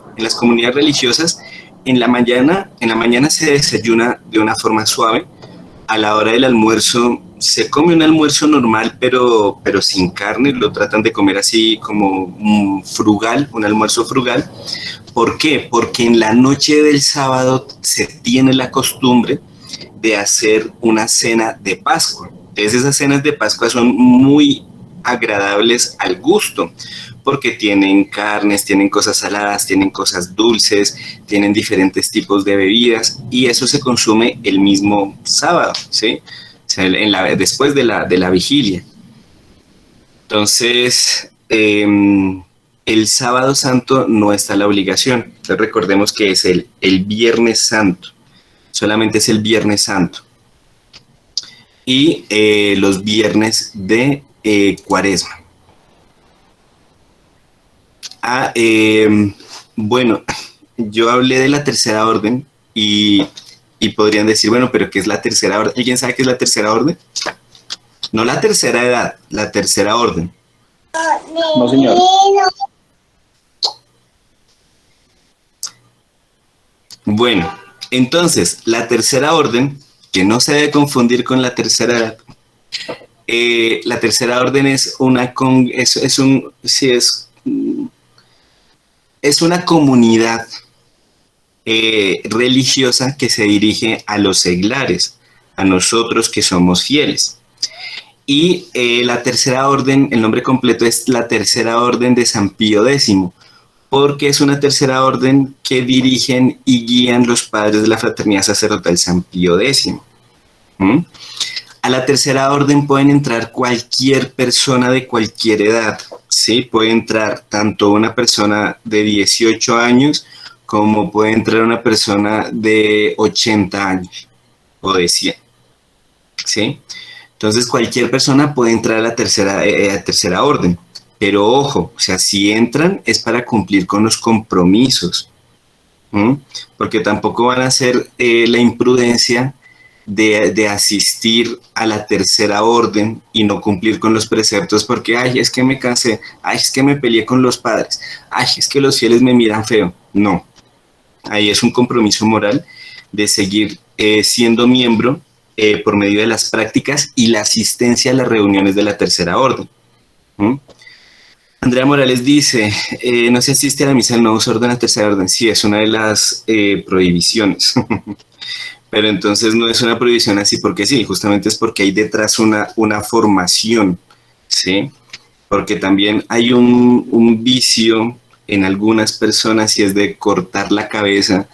en la mañana se desayuna de una forma suave. A la hora del almuerzo se come un almuerzo normal, pero sin carne, lo tratan de comer así como frugal, un almuerzo frugal. ¿Por qué? Porque en la noche del sábado se tiene la costumbre de hacer una cena de Pascua. Entonces esas cenas de Pascua son muy agradables al gusto, porque tienen carnes, tienen cosas saladas, tienen cosas dulces, tienen diferentes tipos de bebidas y eso se consume el mismo sábado, ¿sí? O sea, después de la vigilia. Entonces, el sábado santo no está la obligación. Entonces, recordemos que es el viernes santo, solamente es el viernes santo. Y los viernes de cuaresma. Bueno, yo hablé de la tercera orden y podrían decir, bueno, pero ¿qué es la tercera orden? ¿Alguien sabe qué es la tercera orden? No la tercera edad, la tercera orden. No, señor. Bueno, entonces, la tercera orden, que no se debe confundir con la tercera edad, la tercera orden es una comunidad religiosa que se dirige a los seglares, a nosotros que somos fieles. Y la tercera orden, el nombre completo es la Tercera Orden de San Pío X, porque es una tercera orden que dirigen y guían los padres de la Fraternidad Sacerdotal San Pío X. A la tercera orden pueden entrar cualquier persona de cualquier edad, ¿sí? Puede entrar tanto una persona de 18 años como puede entrar una persona de 80 años o de 100, ¿sí? Entonces cualquier persona puede entrar a tercera orden, pero ojo, o sea, si entran es para cumplir con los compromisos, ¿m? Porque tampoco van a hacer la imprudencia de asistir a la tercera orden y no cumplir con los preceptos porque, ay, es que me cansé, ay, es que me peleé con los padres, ay, es que los fieles me miran feo. No, ahí es un compromiso moral de seguir siendo miembro por medio de las prácticas y la asistencia a las reuniones de la tercera orden. ¿Mm? Andrea Morales dice, no se asiste a la misa del nuevo orden a tercera orden. Sí, es una de las prohibiciones. Pero entonces no es una prohibición así porque sí, justamente es porque hay detrás una formación, ¿sí? Porque también hay un vicio en algunas personas y es de cortar la cabeza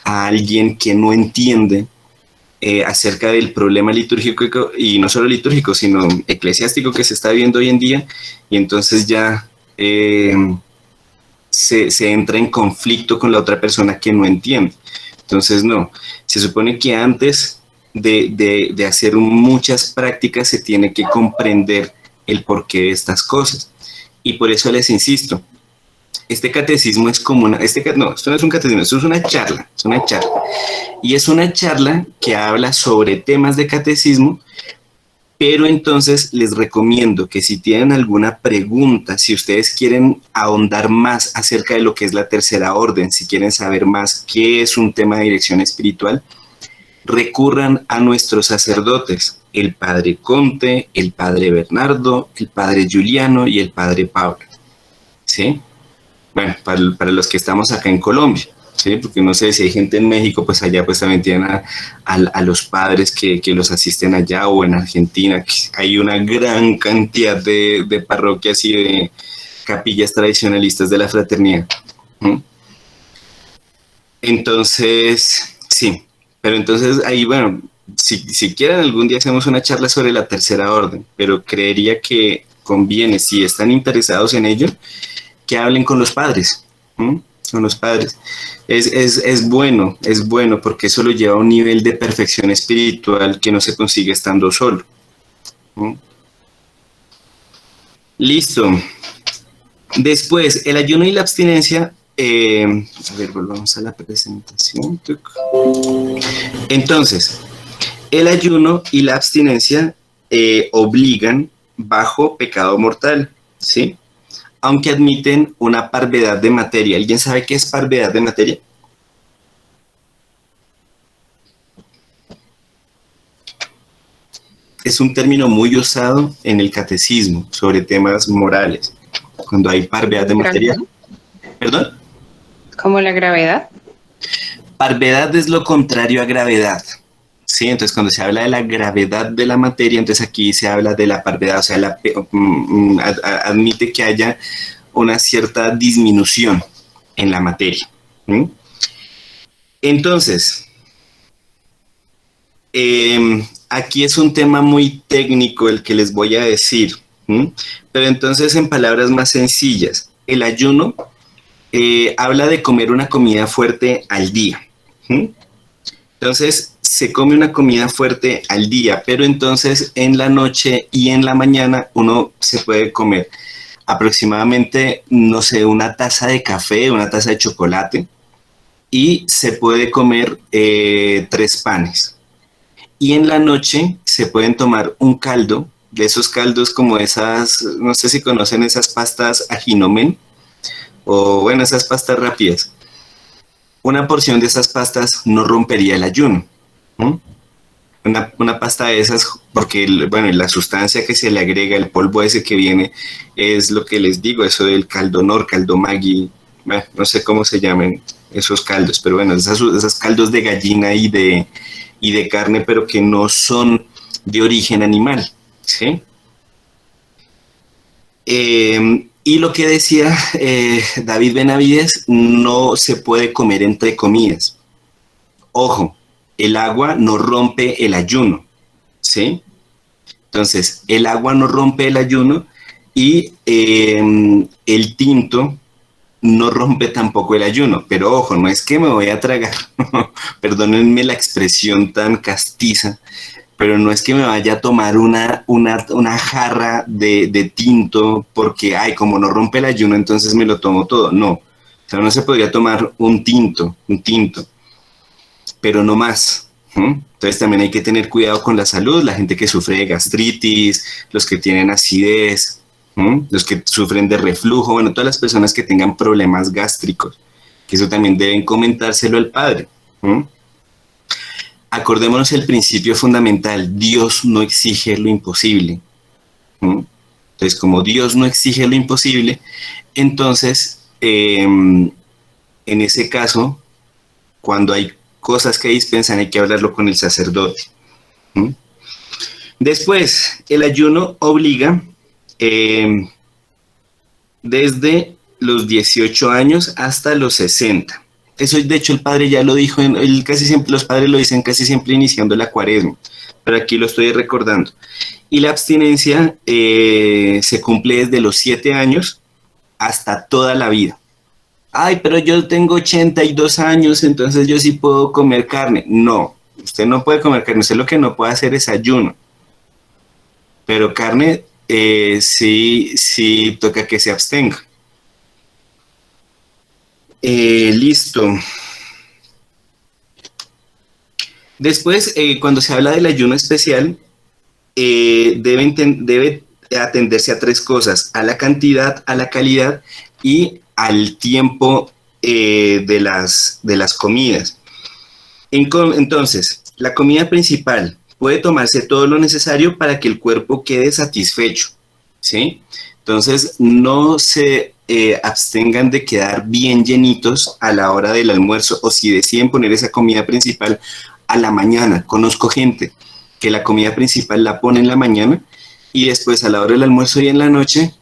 a alguien que no entiende acerca del problema litúrgico, y no solo litúrgico, sino eclesiástico que se está viviendo hoy en día, y entonces ya se entra en conflicto con la otra persona que no entiende. Entonces no, se supone que antes de hacer muchas prácticas se tiene que comprender el porqué de estas cosas, y por eso les insisto, este catecismo es como esto no es un catecismo, esto es una charla, y es una charla que habla sobre temas de catecismo, pero entonces les recomiendo que si tienen alguna pregunta, si ustedes quieren ahondar más acerca de lo que es la tercera orden, si quieren saber más qué es un tema de dirección espiritual, recurran a nuestros sacerdotes, el padre Conte, el padre Bernardo, el padre Juliano y el padre Pablo, ¿sí? Bueno, para los que estamos acá en Colombia, ¿sí? Porque no sé si hay gente en México, pues allá pues también tienen a los padres que los asisten allá, o en Argentina, que hay una gran cantidad de parroquias y de capillas tradicionalistas de la fraternidad. ¿Mm? Entonces, sí, pero entonces ahí, bueno, si quieren algún día hacemos una charla sobre la tercera orden, pero creería que conviene, si están interesados en ello, que hablen con los padres, ¿m? Con los padres. Es bueno porque eso lo lleva a un nivel de perfección espiritual que no se consigue estando solo. ¿M? Listo. Después, el ayuno y la abstinencia. A ver, volvamos a la presentación. Entonces, el ayuno y la abstinencia obligan bajo pecado mortal, ¿sí? Aunque admiten una parvedad de materia. ¿Alguien sabe qué es parvedad de materia? Es un término muy usado en el catecismo sobre temas morales. Cuando hay parvedad de materia. ¿Perdón? ¿Como la gravedad? Parvedad es lo contrario a gravedad. Sí, entonces cuando se habla de la gravedad de la materia, entonces aquí se habla de la parvedad, o sea, admite que haya una cierta disminución en la materia. ¿Mm? Entonces, aquí es un tema muy técnico el que les voy a decir, ¿Mm? Pero entonces en palabras más sencillas, el ayuno habla de comer una comida fuerte al día. ¿Mm? Entonces, se come una comida fuerte al día, pero entonces en la noche y en la mañana uno se puede comer aproximadamente, no sé, una taza de café, una taza de chocolate, y se puede comer 3 panes. Y en la noche se pueden tomar un caldo, de esos caldos como esas, no sé si conocen esas pastas Ajinomen, o bueno, esas pastas rápidas. Una porción de esas pastas no rompería el ayuno. ¿Mm? Una pasta de esas, porque bueno, la sustancia que se le agrega, el polvo ese que viene, es lo que les digo, eso del caldo Nor, caldo Maggi, bueno, no sé cómo se llaman esos caldos, pero bueno, esos caldos de gallina y de carne, pero que no son de origen animal, ¿sí? Y lo que decía David Benavides, no se puede comer entre comidas. Ojo, el agua no rompe el ayuno, ¿sí? Entonces, el agua no rompe el ayuno y el tinto no rompe tampoco el ayuno, pero ojo, no es que me voy a tragar, perdónenme la expresión tan castiza, pero no es que me vaya a tomar una jarra de tinto porque, ay, como no rompe el ayuno, entonces me lo tomo todo. No, o sea, uno se podría tomar un tinto, pero no más. Entonces también hay que tener cuidado con la salud, la gente que sufre de gastritis, los que tienen acidez, los que sufren de reflujo, bueno, todas las personas que tengan problemas gástricos, que eso también deben comentárselo al padre. Acordémonos el principio fundamental, Dios no exige lo imposible. Entonces, como Dios no exige lo imposible, entonces, en ese caso, cuando hay cosas que dispensan, hay que hablarlo con el sacerdote. Después, el ayuno obliga desde los 18 años hasta los 60. Eso, de hecho, el padre ya lo dijo, casi siempre, los padres lo dicen casi siempre iniciando la cuaresma, pero aquí lo estoy recordando. Y la abstinencia se cumple desde los 7 años hasta toda la vida. Ay, pero yo tengo 82 años, entonces yo sí puedo comer carne. No, usted no puede comer carne, usted lo que no puede hacer es ayuno. Pero carne sí toca que se abstenga. Listo. Después, cuando se habla del ayuno especial, debe atenderse a 3 cosas: a la cantidad, a la calidad y al tiempo de las comidas. Entonces, la comida principal puede tomarse todo lo necesario para que el cuerpo quede satisfecho, ¿sí? Entonces, no se abstengan de quedar bien llenitos a la hora del almuerzo, o si deciden poner esa comida principal a la mañana. Conozco gente que la comida principal la pone en la mañana y después a la hora del almuerzo y en la noche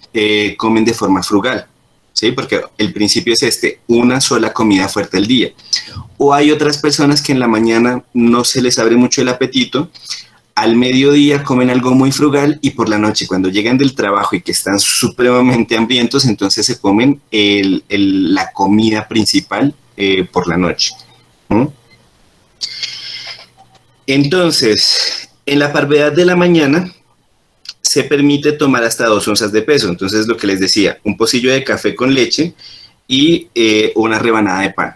comen de forma frugal, ¿sí? Porque el principio es una sola comida fuerte al día. O hay otras personas que en la mañana no se les abre mucho el apetito, al mediodía comen algo muy frugal y por la noche, cuando llegan del trabajo y que están supremamente hambrientos, entonces se comen la comida principal por la noche. Entonces, en la parvedad de la mañana se permite tomar hasta 2 onzas de peso. Entonces, lo que les decía, un pocillo de café con leche y una rebanada de pan.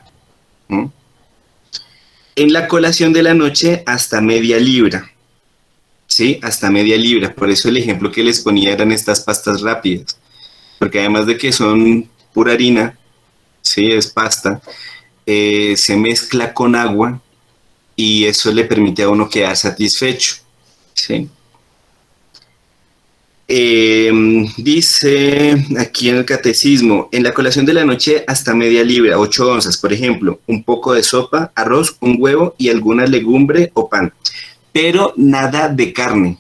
En la colación de la noche, hasta media libra. ¿Sí? Hasta media libra. Por eso el ejemplo que les ponía eran estas pastas rápidas. Porque además de que son pura harina, ¿sí? Es pasta, se mezcla con agua y eso le permite a uno quedar satisfecho, ¿sí? Dice aquí en el catecismo, en la colación de la noche hasta media libra, 8 onzas, por ejemplo, un poco de sopa, arroz, un huevo y alguna legumbre o pan. Pero nada de carne,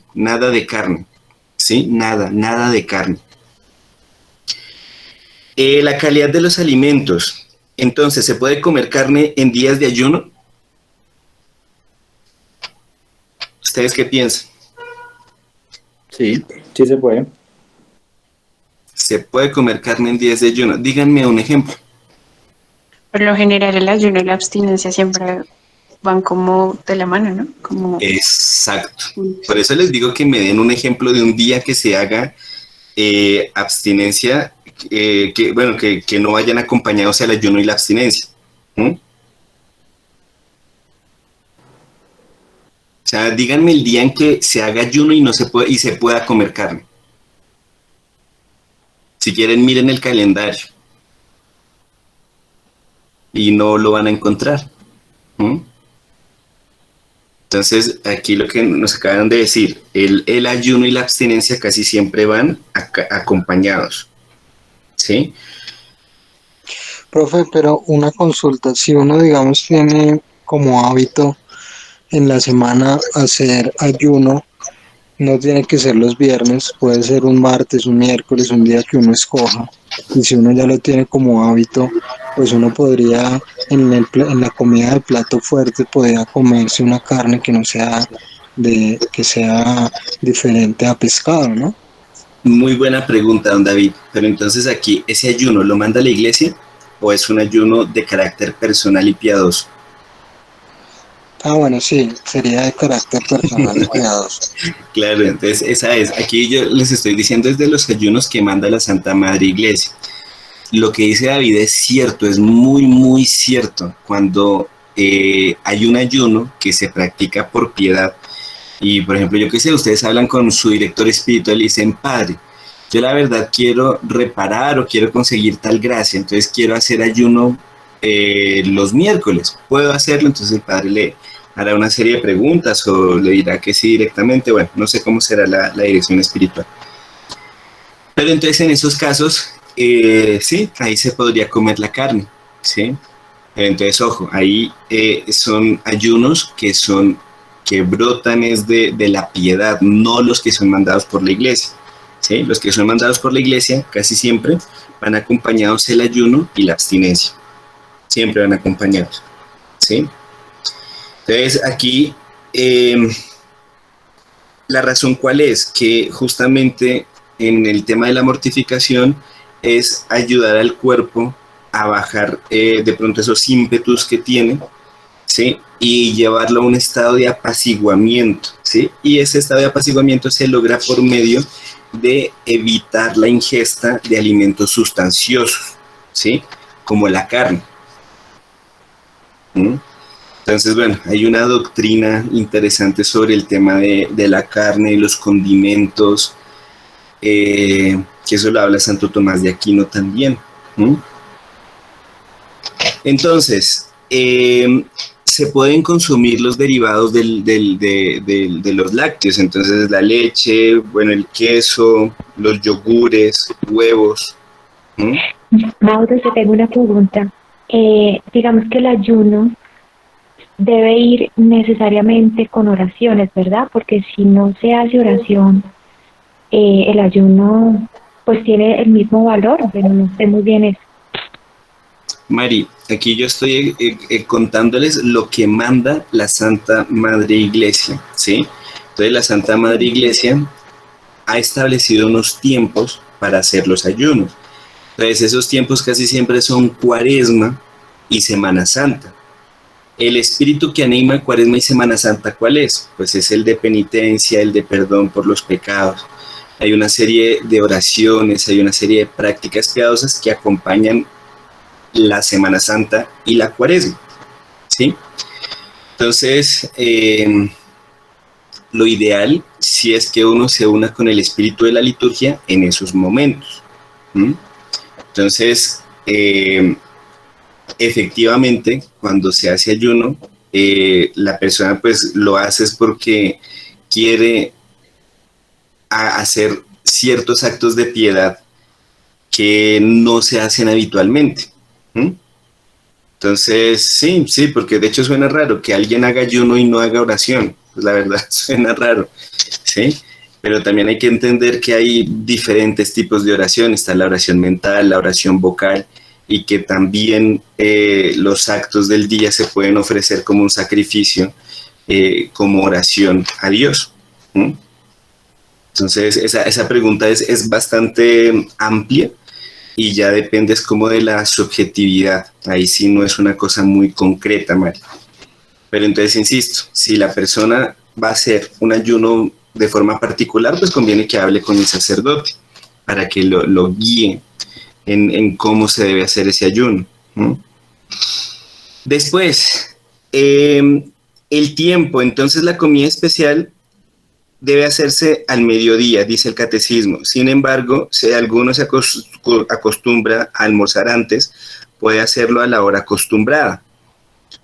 ¿sí? Nada de carne. La calidad de los alimentos. Entonces, ¿se puede comer carne en días de ayuno? ¿Ustedes qué piensan? Sí. Sí se puede. ¿Se puede comer carne en días de ayuno? Díganme un ejemplo. Por lo general, el ayuno y la abstinencia siempre van como de la mano, ¿no? Como... Exacto. Por eso les digo que me den un ejemplo de un día que se haga abstinencia, que no vayan acompañados al ayuno y la abstinencia. O sea, díganme el día en que se haga ayuno y se pueda comer carne. Si quieren, miren el calendario. Y no lo van a encontrar. Entonces, aquí lo que nos acaban de decir, el ayuno y la abstinencia casi siempre van acompañados. ¿Sí? Profe, pero una consulta, si uno, digamos, tiene como hábito en la semana hacer ayuno, no tiene que ser los viernes, puede ser un martes, un miércoles, un día que uno escoja, y si uno ya lo tiene como hábito, pues uno podría, en la comida de plato fuerte, podría comerse una carne que no sea que sea diferente a pescado, ¿no? Muy buena pregunta, don David. Pero entonces aquí, ¿ese ayuno lo manda la iglesia? o es un ayuno de carácter personal y piadoso? Ah, bueno, sí, sería de carácter personal y piadoso. Claro, entonces esa es. Aquí yo les estoy diciendo es de los ayunos que manda la Santa Madre Iglesia. Lo que dice David es cierto, es muy, muy cierto. Cuando hay un ayuno que se practica por piedad, y por ejemplo, yo qué sé, ustedes hablan con su director espiritual y dicen, Padre, yo la verdad quiero reparar o quiero conseguir tal gracia, entonces quiero hacer ayuno los miércoles, ¿puedo hacerlo? Entonces el Padre le hará una serie de preguntas o le dirá que sí directamente, bueno, no sé cómo será la dirección espiritual. Pero entonces en esos casos, sí, ahí se podría comer la carne, ¿sí? Pero entonces, ojo, ahí son ayunos que brotan es de la piedad, no los que son mandados por la iglesia, ¿sí? Los que son mandados por la iglesia casi siempre van acompañados el ayuno y la abstinencia, siempre van acompañados, ¿sí? Entonces, aquí, la razón cuál es, que justamente en el tema de la mortificación es ayudar al cuerpo a bajar de pronto esos ímpetus que tiene, ¿sí? Y llevarlo a un estado de apaciguamiento, ¿sí? Y ese estado de apaciguamiento se logra por medio de evitar la ingesta de alimentos sustanciosos, ¿sí? Como la carne. ¿Mm? Entonces, bueno, hay una doctrina interesante sobre el tema de la carne y los condimentos, que eso lo habla Santo Tomás de Aquino también. ¿Mm? Entonces, se pueden consumir los derivados de los lácteos, entonces la leche, bueno, el queso, los yogures, huevos. ¿Mm? Mauro, te tengo una pregunta. Digamos que el ayuno debe ir necesariamente con oraciones, ¿verdad? Porque si no se hace oración, el ayuno pues tiene el mismo valor, pero no sé muy bien eso. Mari, aquí yo estoy contándoles lo que manda la Santa Madre Iglesia, ¿sí? Entonces la Santa Madre Iglesia ha establecido unos tiempos para hacer los ayunos. Entonces esos tiempos casi siempre son Cuaresma y Semana Santa. El espíritu que anima Cuaresma y Semana Santa, ¿cuál es? Pues es el de penitencia, el de perdón por los pecados. Hay una serie de oraciones, hay una serie de prácticas piadosas que acompañan la Semana Santa y la Cuaresma, ¿sí? Entonces, lo ideal sí es que uno se una con el espíritu de la liturgia en esos momentos. ¿Mm? Entonces, efectivamente, cuando se hace ayuno, la persona pues lo hace es porque quiere hacer ciertos actos de piedad que no se hacen habitualmente. ¿Mm? Entonces, sí, porque de hecho suena raro que alguien haga ayuno y no haga oración. Pues la verdad suena raro, ¿sí? Pero también hay que entender que hay diferentes tipos de oración. Está la oración mental, la oración vocal, y que también los actos del día se pueden ofrecer como un sacrificio, como oración a Dios. ¿Mm? Entonces, esa pregunta es bastante amplia y ya depende es como de la subjetividad. Ahí sí no es una cosa muy concreta, María. Pero entonces, insisto, si la persona va a hacer un ayuno de forma particular, pues conviene que hable con el sacerdote para que lo guíe en cómo se debe hacer ese ayuno. ¿Mm? Después, el tiempo. Entonces, la comida especial debe hacerse al mediodía, dice el catecismo. Sin embargo, si alguno se acostumbra a almorzar antes, puede hacerlo a la hora acostumbrada.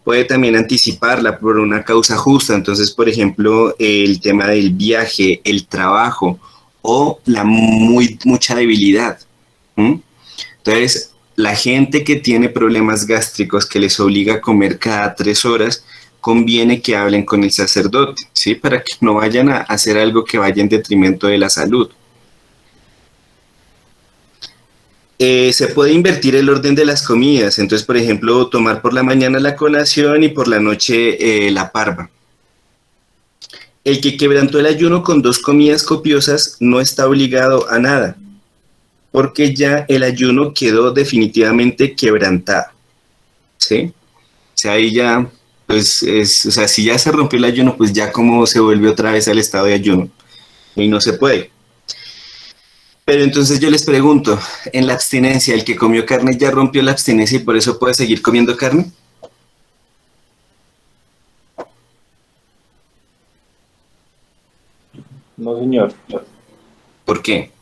Puede también anticiparla por una causa justa. Entonces, por ejemplo, el tema del viaje, el trabajo o la mucha debilidad. ¿Mm? Entonces, la gente que tiene problemas gástricos que les obliga a comer cada 3 horas, conviene que hablen con el sacerdote, ¿sí? Para que no vayan a hacer algo que vaya en detrimento de la salud. Se puede invertir el orden de las comidas. Entonces, por ejemplo, tomar por la mañana la colación y por la noche la parva. El que quebrantó el ayuno con 2 comidas copiosas no está obligado a nada. porque ya el ayuno quedó definitivamente quebrantado, ¿sí? O sea, ahí ya, pues, o sea, si ya se rompió el ayuno, pues ya como se vuelve otra vez al estado de ayuno, y no se puede. Pero entonces yo les pregunto, en la abstinencia, ¿el que comió carne ya rompió la abstinencia y por eso puede seguir comiendo carne? No, señor, ¿Por qué?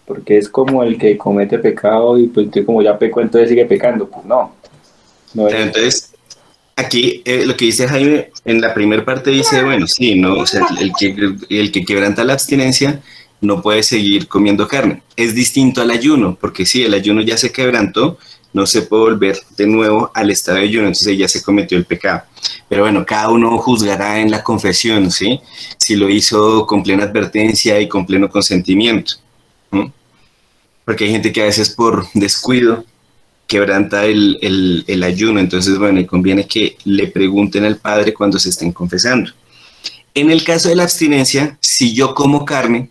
porque es como el que comete pecado y pues entonces como ya pecó, entonces sigue pecando. Pues no, no es. Entonces, aquí lo que dice Jaime, en la primera parte dice, bueno, sí, no, o sea, el que quebranta la abstinencia no puede seguir comiendo carne. Es distinto al ayuno, porque sí, el ayuno ya se quebrantó, no se puede volver de nuevo al estado de ayuno, entonces ya se cometió el pecado. Pero bueno, cada uno juzgará en la confesión, ¿sí? Si lo hizo con plena advertencia y con pleno consentimiento, ¿no? Porque hay gente que a veces por descuido quebranta el ayuno, entonces bueno, y conviene que le pregunten al Padre cuando se estén confesando. En el caso de la abstinencia, si yo como carne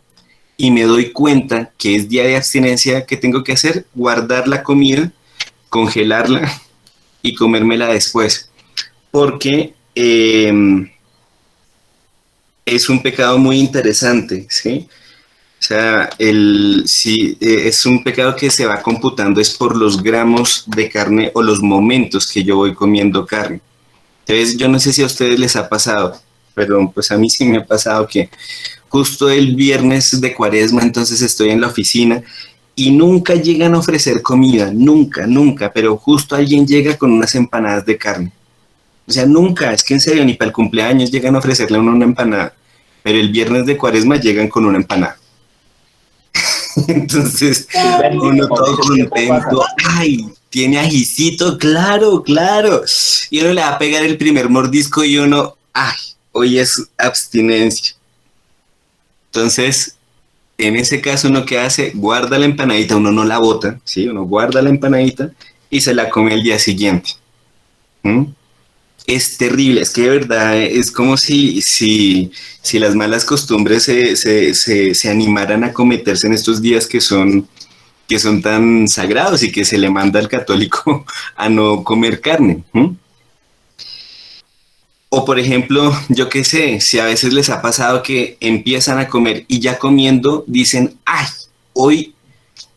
y me doy cuenta que es día de abstinencia, ¿qué tengo que hacer? Guardar la comida, congelarla y comérmela después, porque es un pecado muy interesante, ¿sí? O sea, es un pecado que se va computando es por los gramos de carne o los momentos que yo voy comiendo carne. Entonces, yo no sé si a ustedes les ha pasado, pero pues a mí sí me ha pasado que justo el viernes de Cuaresma, entonces estoy en la oficina y nunca llegan a ofrecer comida, nunca, nunca, pero justo alguien llega con unas empanadas de carne. O sea, nunca, es que en serio, ni para el cumpleaños llegan a ofrecerle a uno una empanada, pero el viernes de Cuaresma llegan con una empanada. Entonces, uno todo contento, ay, tiene ajicito, claro, claro. Y uno le va a pegar el primer mordisco y uno, ay, hoy es abstinencia. Entonces, en ese caso, uno que hace, guarda la empanadita, uno no la bota, ¿sí? Uno guarda la empanadita y se la come el día siguiente. ¿Mm? Es terrible, es que de verdad es como si las malas costumbres se animaran a cometerse en estos días que son tan sagrados y que se le manda al católico a no comer carne. ¿Mm? O por ejemplo, yo qué sé, si a veces les ha pasado que empiezan a comer y ya comiendo dicen, ay, hoy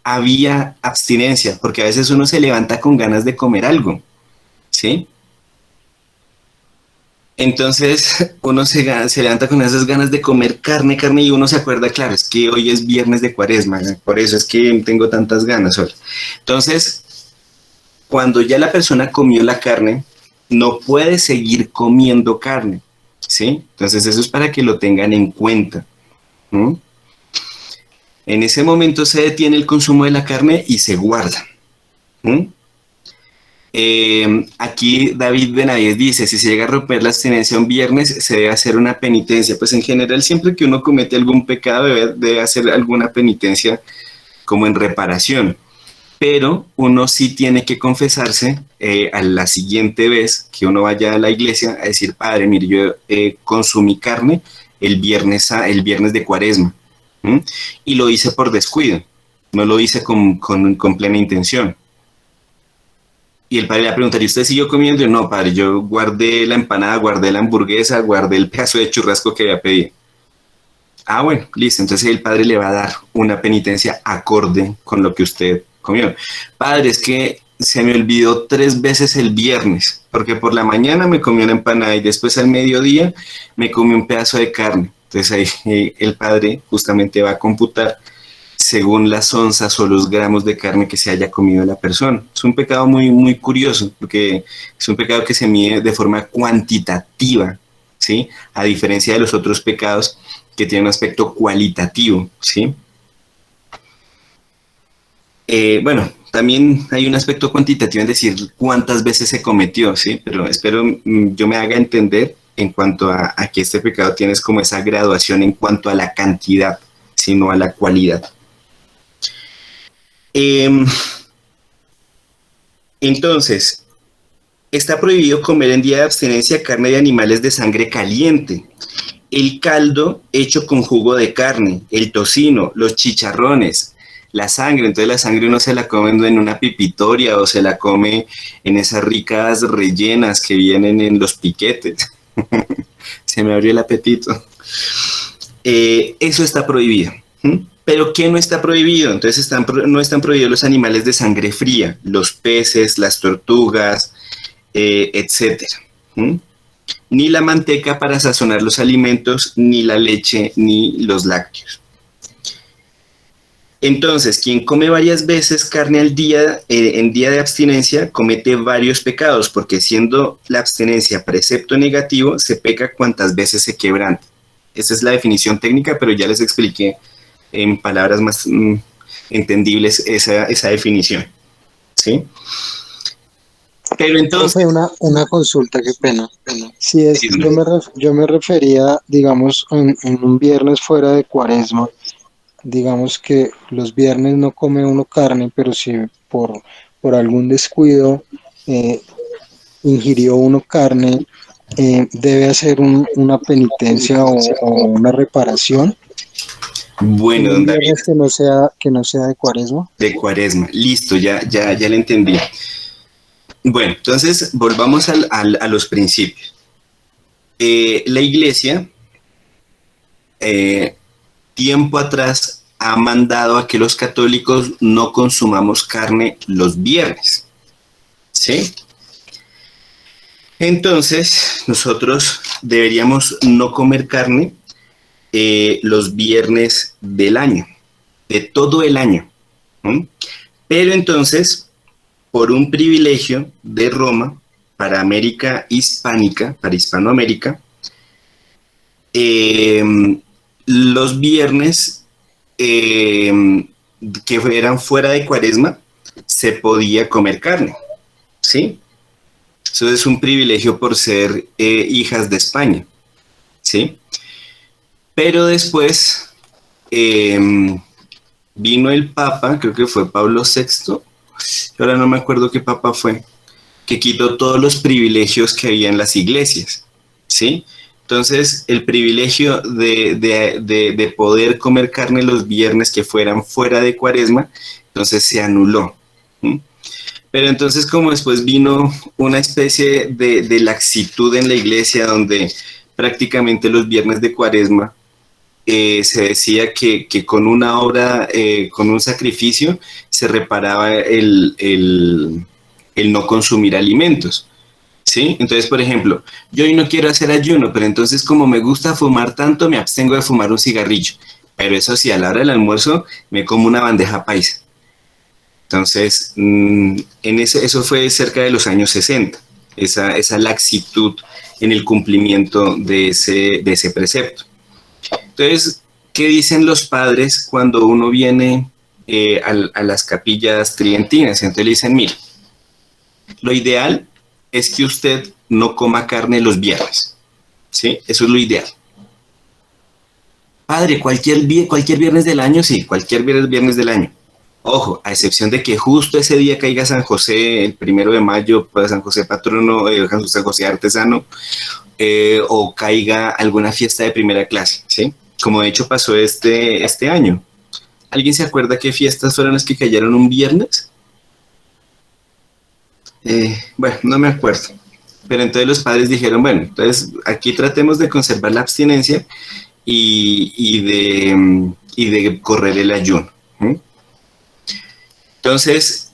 había abstinencia, porque a veces uno se levanta con ganas de comer algo, ¿sí? Entonces uno se levanta con esas ganas de comer carne y uno se acuerda, claro, es que hoy es viernes de Cuaresma, por eso es que tengo tantas ganas hoy. Entonces, cuando ya la persona comió la carne, no puede seguir comiendo carne, ¿sí? Entonces eso es para que lo tengan en cuenta, ¿no? En ese momento se detiene el consumo de la carne y se guarda, ¿no? Aquí David Benavides dice, si se llega a romper la abstinencia un viernes, se debe hacer una penitencia. Pues en general, siempre que uno comete algún pecado, debe hacer alguna penitencia como en reparación. Pero uno sí tiene que confesarse a la siguiente vez que uno vaya a la iglesia a decir, Padre, mire, yo consumí carne el viernes de Cuaresma, ¿m? Y lo hice por descuido, no lo hice con plena intención. Y el padre le preguntaría, ¿usted siguió comiendo? No, padre, yo guardé la empanada, guardé la hamburguesa, guardé el pedazo de churrasco que había pedido. Ah, bueno, listo. Entonces el padre le va a dar una penitencia acorde con lo que usted comió. Padre, es que se me olvidó 3 veces el viernes, porque por la mañana me comí una empanada y después al mediodía me comí un pedazo de carne. Entonces ahí el padre justamente va a computar según las onzas o los gramos de carne que se haya comido la persona. Es un pecado muy, muy curioso, porque es un pecado que se mide de forma cuantitativa, ¿sí? A diferencia de los otros pecados que tienen un aspecto cualitativo, ¿sí? Bueno, también hay un aspecto cuantitativo en decir cuántas veces se cometió, ¿sí? Pero espero yo me haga entender en cuanto a que este pecado tiene como esa graduación en cuanto a la cantidad, sino a la cualidad. Entonces, está prohibido comer en día de abstinencia carne de animales de sangre caliente, el caldo hecho con jugo de carne, el tocino, los chicharrones, la sangre, entonces la sangre uno se la come en una pipitoria o se la come en esas ricas rellenas que vienen en los piquetes. Se me abrió el apetito. Eso está prohibido. ¿Pero qué no está prohibido? Entonces no están prohibidos los animales de sangre fría, los peces, las tortugas, etcétera. Ni la manteca para sazonar los alimentos, ni la leche, ni los lácteos. Entonces, quien come varias veces carne al día, en día de abstinencia, comete varios pecados, porque siendo la abstinencia precepto negativo, se peca cuantas veces se quebranta. Esa es la definición técnica, pero ya les expliqué en palabras más entendibles esa definición. ¿Sí? Pero entonces... Una consulta, qué pena. Sí, yo me refería, digamos, en un viernes fuera de Cuaresma, digamos que los viernes no come uno carne, pero si por algún descuido ingirió uno carne, debe hacer una penitencia o una reparación. Bueno, don David. Que no sea de Cuaresma. De Cuaresma, listo, ya le entendí. Bueno, entonces volvamos a los principios. La Iglesia, tiempo atrás, ha mandado a que los católicos no consumamos carne los viernes. ¿Sí? Entonces, nosotros deberíamos no comer carne los viernes del año, de todo el año. Pero entonces, por un privilegio de Roma para América hispánica, para Hispanoamérica, los viernes que eran fuera de Cuaresma se podía comer carne, ¿sí? Eso es un privilegio por ser hijas de España, ¿sí? Pero después vino el Papa, creo que fue Pablo VI, ahora no me acuerdo qué Papa fue, que quitó todos los privilegios que había en las iglesias, ¿sí? Entonces, el privilegio de poder comer carne los viernes que fueran fuera de Cuaresma, entonces se anuló. Pero entonces, como después vino una especie de laxitud en la iglesia, donde prácticamente los viernes de Cuaresma se decía que con una obra, con un sacrificio, se reparaba el no consumir alimentos. ¿Sí? Entonces, por ejemplo, yo hoy no quiero hacer ayuno, pero entonces como me gusta fumar tanto, me abstengo de fumar un cigarrillo. Pero eso sí, a la hora del almuerzo me como una bandeja paisa. Entonces, eso fue cerca de los años 60, esa laxitud en el cumplimiento de ese precepto. Entonces, ¿qué dicen los padres cuando uno viene a las capillas tridentinas? Entonces le dicen, mira, lo ideal es que usted no coma carne los viernes, ¿sí? Eso es lo ideal. Padre, cualquier viernes del año, sí, cualquier viernes del año. Ojo, a excepción de que justo ese día caiga San José, el 1 de mayo, pues San José patrono, San José artesano, o caiga alguna fiesta de primera clase, ¿sí? Como de hecho pasó este año. ¿Alguien se acuerda qué fiestas fueron las que cayeron un viernes? Bueno, no me acuerdo. Pero entonces los padres dijeron, bueno, entonces aquí tratemos de conservar la abstinencia y de correr el ayuno. Entonces,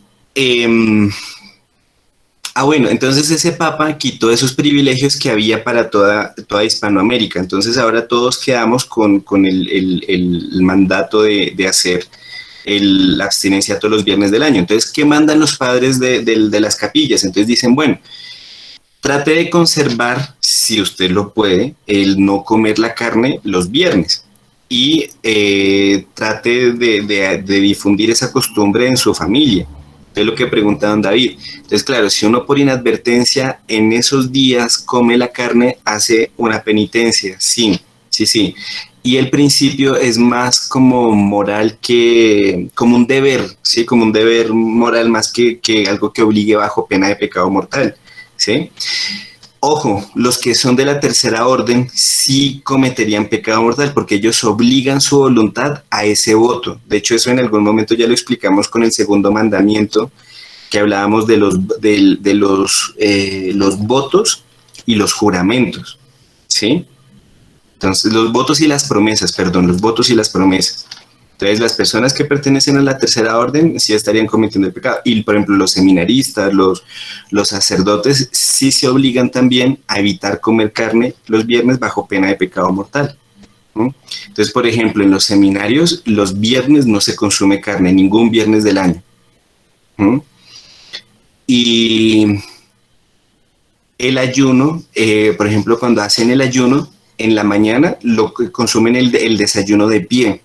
bueno, entonces ese papa quitó esos privilegios que había para toda Hispanoamérica. Entonces ahora todos quedamos con el mandato de hacer la abstinencia todos los viernes del año. Entonces, ¿qué mandan los padres de las capillas? Entonces dicen, bueno, trate de conservar, si usted lo puede, el no comer la carne los viernes y trate de difundir esa costumbre en su familia. Es lo que pregunta don David. Entonces, claro, si uno por inadvertencia en esos días come la carne, hace una penitencia, sí. Y el principio es más como moral que, como un deber, ¿sí? Como un deber moral más que algo que obligue bajo pena de pecado mortal, ¿sí? Ojo, los que son de la tercera orden sí cometerían pecado mortal porque ellos obligan su voluntad a ese voto. De hecho, eso en algún momento ya lo explicamos con el segundo mandamiento, que hablábamos de los votos y los juramentos, ¿sí? Entonces, los votos y las promesas, perdón, los votos y las promesas. Entonces, las personas que pertenecen a la tercera orden sí estarían cometiendo el pecado. Y, por ejemplo, los seminaristas, los sacerdotes, sí se obligan también a evitar comer carne los viernes bajo pena de pecado mortal, ¿no? Entonces, por ejemplo, en los seminarios, los viernes no se consume carne, ningún viernes del año, ¿no? Y el ayuno, por ejemplo, cuando hacen el ayuno, en la mañana lo que consumen el desayuno de pie.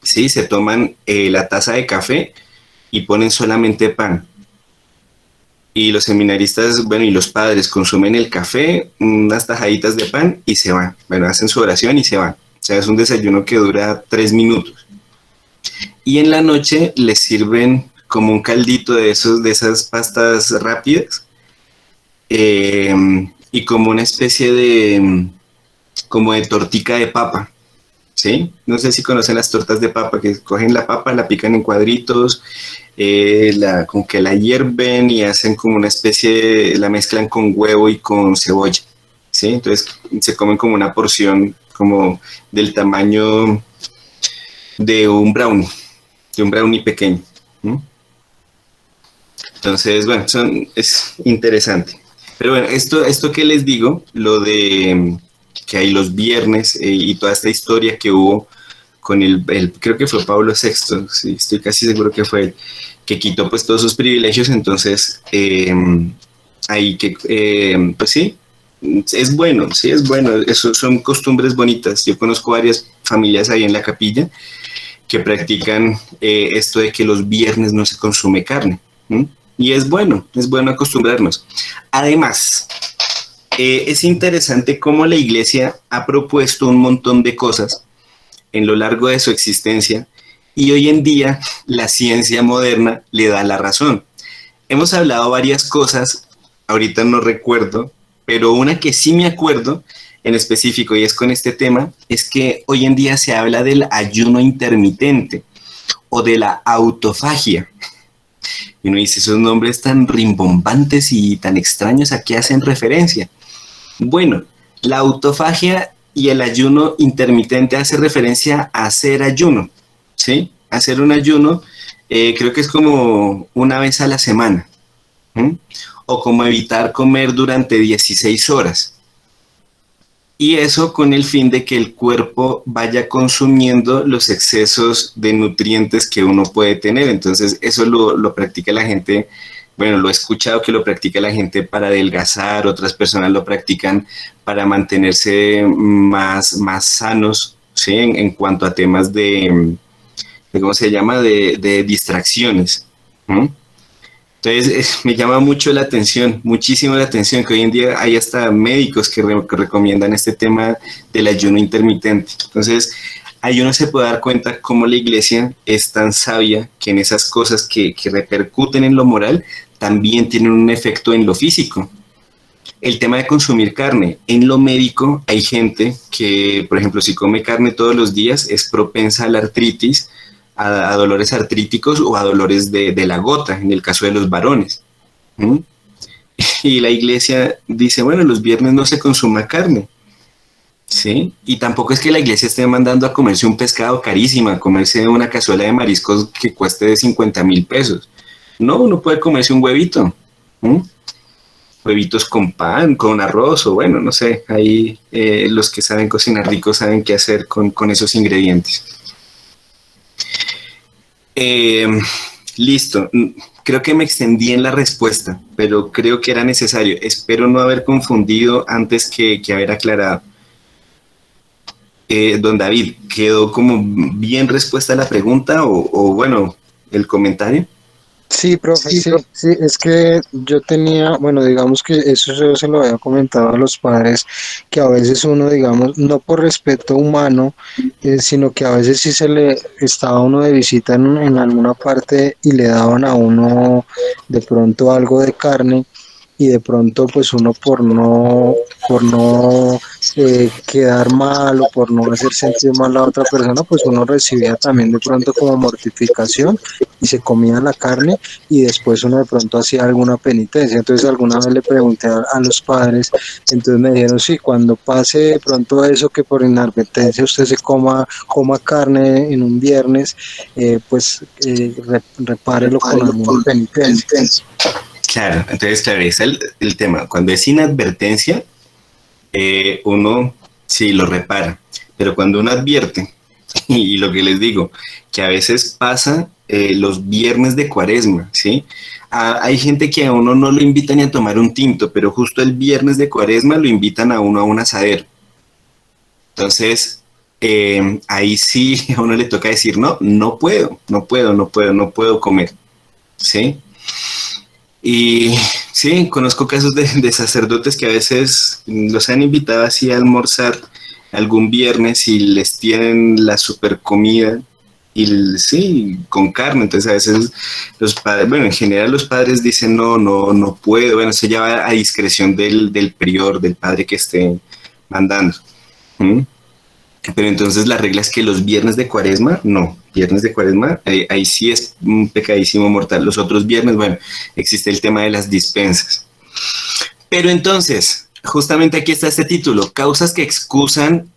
Sí, se toman la taza de café y ponen solamente pan. Y los seminaristas, bueno, y los padres consumen el café, unas tajaditas de pan y se van. Bueno, hacen su oración y se van. O sea, es un desayuno que dura 3 minutos. Y en la noche les sirven como un caldito de esas pastas rápidas y como una especie de tortica de papa. ¿Sí? No sé si conocen las tortas de papa, que cogen la papa, la pican en cuadritos, como que la hierven y hacen como una especie, la mezclan con huevo y con cebolla, ¿sí? Entonces se comen como una porción como del tamaño de un brownie pequeño, ¿no? Entonces, bueno, es interesante. Pero bueno, esto que les digo, lo de que hay los viernes y toda esta historia que hubo con creo que fue Pablo VI, sí, estoy casi seguro que fue él, que quitó pues todos sus privilegios, entonces ahí que, pues sí, es bueno, eso son costumbres bonitas. Yo conozco varias familias ahí en la capilla que practican esto de que los viernes no se consume carne, ¿sí? Y es bueno acostumbrarnos. Además, es interesante cómo la Iglesia ha propuesto un montón de cosas en lo largo de su existencia y hoy en día la ciencia moderna le da la razón. Hemos hablado varias cosas, ahorita no recuerdo, pero una que sí me acuerdo en específico y es con este tema, es que hoy en día se habla del ayuno intermitente o de la autofagia. Y uno dice, esos nombres tan rimbombantes y tan extraños, ¿a qué hacen referencia? Bueno, la autofagia y el ayuno intermitente hace referencia a hacer ayuno, ¿sí? Hacer un ayuno, creo que es como una vez a la semana, ¿sí? O como evitar comer durante 16 horas. Y eso con el fin de que el cuerpo vaya consumiendo los excesos de nutrientes que uno puede tener. Entonces, eso lo practica la gente. Bueno, lo he escuchado que lo practica la gente para adelgazar, otras personas lo practican para mantenerse más sanos, ¿sí? En cuanto a temas de ¿cómo se llama? De distracciones, ¿no? Entonces, me llama mucho la atención, muchísimo la atención, que hoy en día hay hasta médicos que recomiendan este tema del ayuno intermitente. Entonces, ahí uno se puede dar cuenta cómo la Iglesia es tan sabia que en esas cosas que repercuten en lo moral también tienen un efecto en lo físico. El tema de consumir carne. En lo médico hay gente que, por ejemplo, si come carne todos los días es propensa a la artritis, a dolores artríticos o a dolores de la gota, en el caso de los varones. ¿Mm? Y la Iglesia dice, bueno, los viernes no se consuma carne. ¿Sí? Y tampoco es que la Iglesia esté mandando a comerse un pescado carísimo, a comerse una cazuela de mariscos que cueste de 50,000 pesos. No, uno puede comerse un huevito. Huevitos con pan, con arroz, o bueno, no sé, ahí los que saben cocinar rico saben qué hacer con esos ingredientes. Listo, creo que me extendí en la respuesta, pero creo que era necesario. Espero no haber confundido antes que haber aclarado. Don David, ¿quedó como bien respuesta a la pregunta o bueno, el comentario? Sí, profe, sí, es que yo tenía, bueno, digamos que eso yo se lo había comentado a los padres, que a veces uno, digamos, no por respeto humano, sino que a veces sí estaba uno de visita en alguna parte y le daban a uno de pronto algo de carne y de pronto pues uno por no quedar mal o por no hacer sentir mal a otra persona, pues uno recibía también de pronto como mortificación y se comía la carne y después uno de pronto hacía alguna penitencia. Entonces alguna vez le pregunté a los padres, entonces me dijeron, sí, cuando pase de pronto eso que por inadvertencia usted se coma carne en un viernes, repárelo con alguna penitencia. Claro, entonces, claro, es el tema. Cuando es inadvertencia, uno sí lo repara, pero cuando uno advierte, y lo que les digo, que a veces pasa los viernes de Cuaresma, ¿sí? Hay gente que a uno no lo invitan ni a tomar un tinto, pero justo el viernes de Cuaresma lo invitan a uno a un asadero. Entonces, ahí sí a uno le toca decir, no puedo comer, ¿sí? Y sí, conozco casos de sacerdotes que a veces los han invitado así a almorzar algún viernes y les tienen la super comida y sí, con carne. Entonces a veces los padres, bueno, en general los padres dicen no puedo. Bueno, eso ya va a discreción del prior, del padre que esté mandando. ¿Mm? Pero entonces la regla es que los viernes de Cuaresma, no. Viernes de Cuaresma, ahí sí es un pecadísimo mortal. Los otros viernes, bueno, existe el tema de las dispensas. Pero entonces, justamente aquí está este título, causas que excusan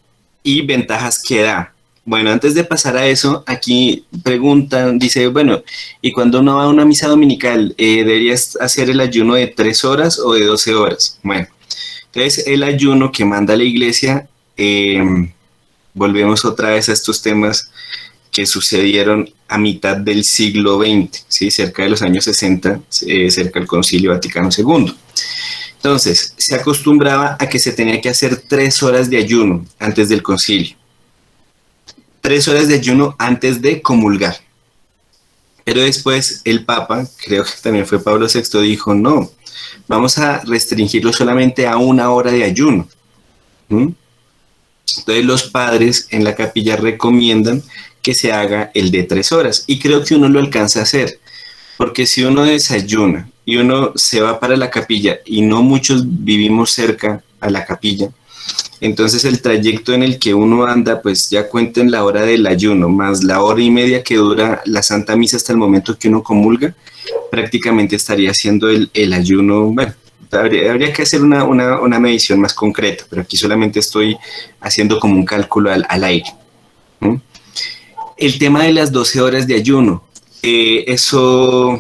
y ventajas que da. Bueno, antes de pasar a eso, aquí preguntan, dice, bueno, ¿y cuando uno va a una misa dominical, deberías hacer el ayuno de 3 horas o de 12 horas? Bueno, entonces el ayuno que manda la iglesia, volvemos otra vez a estos temas que sucedieron a mitad del siglo XX, ¿sí? Cerca de los años 60, cerca del Concilio Vaticano II. Entonces, se acostumbraba a que se tenía que hacer 3 horas de ayuno antes del concilio. 3 horas de ayuno antes de comulgar. Pero después el Papa, creo que también fue Pablo VI, dijo, no, vamos a restringirlo solamente a 1 hora de ayuno. ¿Mm? Entonces los padres en la capilla recomiendan que se haga el de 3 horas y creo que uno lo alcanza a hacer, porque si uno desayuna y uno se va para la capilla y no muchos vivimos cerca a la capilla, entonces el trayecto en el que uno anda, pues ya cuenten la hora del ayuno, más la hora y media que dura la Santa Misa hasta el momento que uno comulga, prácticamente estaría haciendo el ayuno, bueno, habría que hacer una medición más concreta, pero aquí solamente estoy haciendo como un cálculo al aire. ¿Mm? El tema de las 12 horas de ayuno, eso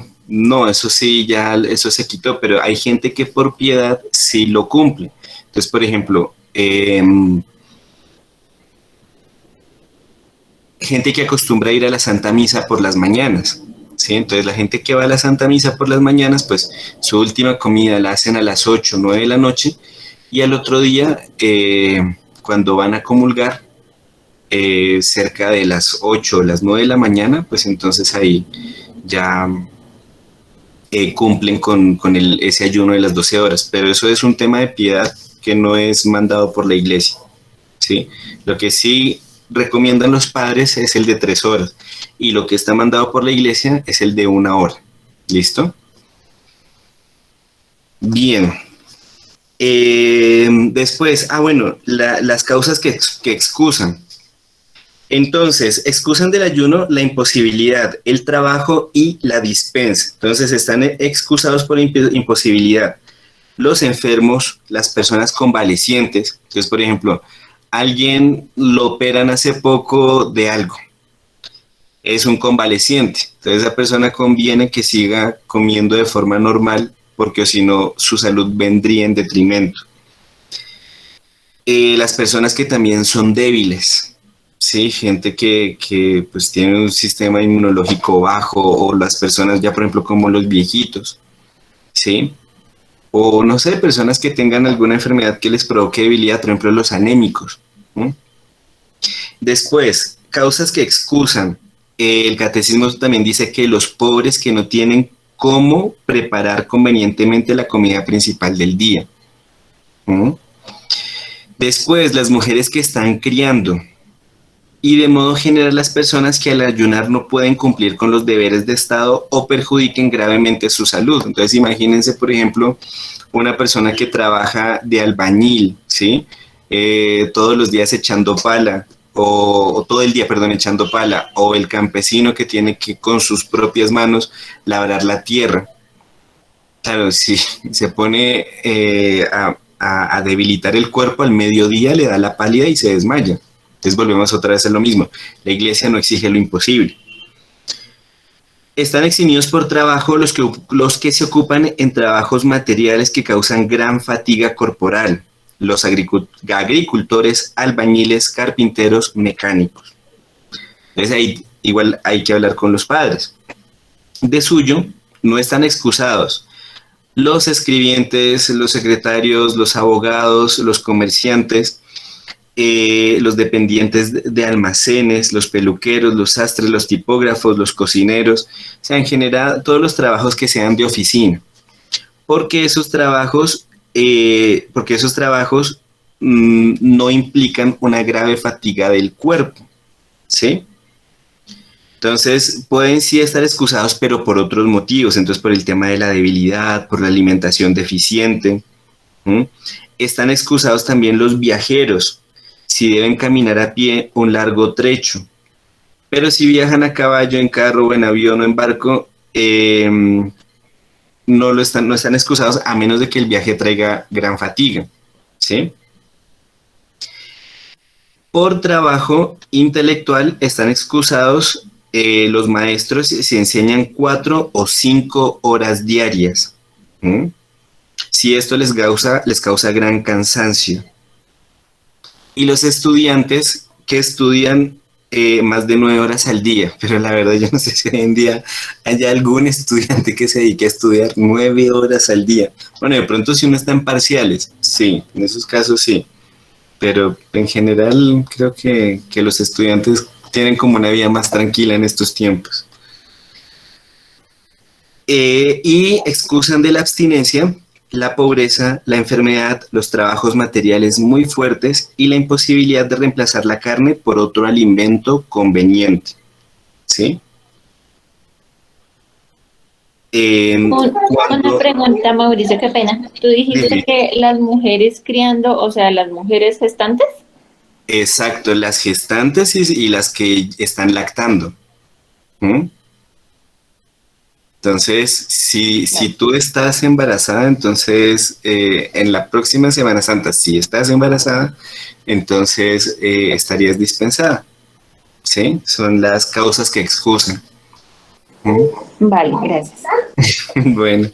sí, ya eso se quitó, pero hay gente que por piedad sí lo cumple. Entonces, por ejemplo, gente que acostumbra a ir a la Santa Misa por las mañanas, ¿sí? Entonces la gente que va a la Santa Misa por las mañanas, pues su última comida la hacen a las 8 o 9 de la noche y al otro día, cuando van a comulgar, cerca de las 8 o las 9 de la mañana, pues entonces ahí ya cumplen con ese ayuno de las 12 horas. Pero eso es un tema de piedad que no es mandado por la iglesia, ¿sí? Lo que sí recomiendan los padres es el de 3 horas y lo que está mandado por la iglesia es el de 1 hora. ¿Listo? Bien. Después, bueno, las causas que excusan. Entonces, excusan del ayuno la imposibilidad, el trabajo y la dispensa. Entonces, están excusados por imposibilidad los enfermos, las personas convalecientes. Entonces, por ejemplo, alguien lo operan hace poco de algo, es un convaleciente, entonces esa persona conviene que siga comiendo de forma normal porque si no su salud vendría en detrimento. Las personas que también son débiles, ¿sí? Gente que pues tiene un sistema inmunológico bajo o las personas ya por ejemplo como los viejitos, ¿sí? O no sé, personas que tengan alguna enfermedad que les provoque debilidad, por ejemplo los anémicos. ¿Mm? Después, causas que excusan. El catecismo también dice que los pobres que no tienen cómo preparar convenientemente la comida principal del día. ¿Mm? Después, las mujeres que están criando. y de modo general las personas que al ayunar no pueden cumplir con los deberes de Estado o perjudiquen gravemente su salud. Entonces imagínense, por ejemplo, una persona que trabaja de albañil, ¿sí? Todos los días echando pala, o todo el día, perdón, echando pala, o el campesino que tiene que con sus propias manos labrar la tierra. Claro, si se pone a debilitar el cuerpo al mediodía, le da la pálida y se desmaya. Entonces volvemos otra vez a lo mismo. La iglesia no exige lo imposible. Están eximidos por trabajo los que se ocupan en trabajos materiales que causan gran fatiga corporal. Los agricultores, albañiles, carpinteros, mecánicos. Entonces ahí igual hay que hablar con los padres. De suyo, no están excusados los escribientes, los secretarios, los abogados, los comerciantes, los dependientes de almacenes, los peluqueros, los sastres, los tipógrafos, los cocineros, o sea, en general todos los trabajos que sean de oficina, porque esos trabajos no implican una grave fatiga del cuerpo, ¿sí? Entonces pueden sí estar excusados, pero por otros motivos, entonces por el tema de la debilidad, por la alimentación deficiente. Están excusados también los viajeros, si deben caminar a pie un largo trecho. Pero si viajan a caballo, en carro, en avión o en barco, no están excusados a menos de que el viaje traiga gran fatiga, ¿sí? Por trabajo intelectual están excusados los maestros si enseñan 4 o 5 horas diarias. Si esto les causa gran cansancio. Y los estudiantes que estudian más de 9 horas al día, pero la verdad yo no sé si hoy en día haya algún estudiante que se dedique a estudiar 9 horas al día. Bueno, de pronto si uno está en parciales, sí, en esos casos sí, pero en general creo que los estudiantes tienen como una vida más tranquila en estos tiempos. Y excusan de la abstinencia la pobreza, la enfermedad, los trabajos materiales muy fuertes y la imposibilidad de reemplazar la carne por otro alimento conveniente. ¿Sí? Una pregunta, Mauricio, qué pena. Tú dijiste que las mujeres criando, o sea, las mujeres gestantes. Exacto, las gestantes y las que están lactando. Entonces, si tú estás embarazada, entonces en la próxima Semana Santa, si estás embarazada, entonces estarías dispensada. ¿Sí? Son las causas que excusan. Vale, gracias. Bueno.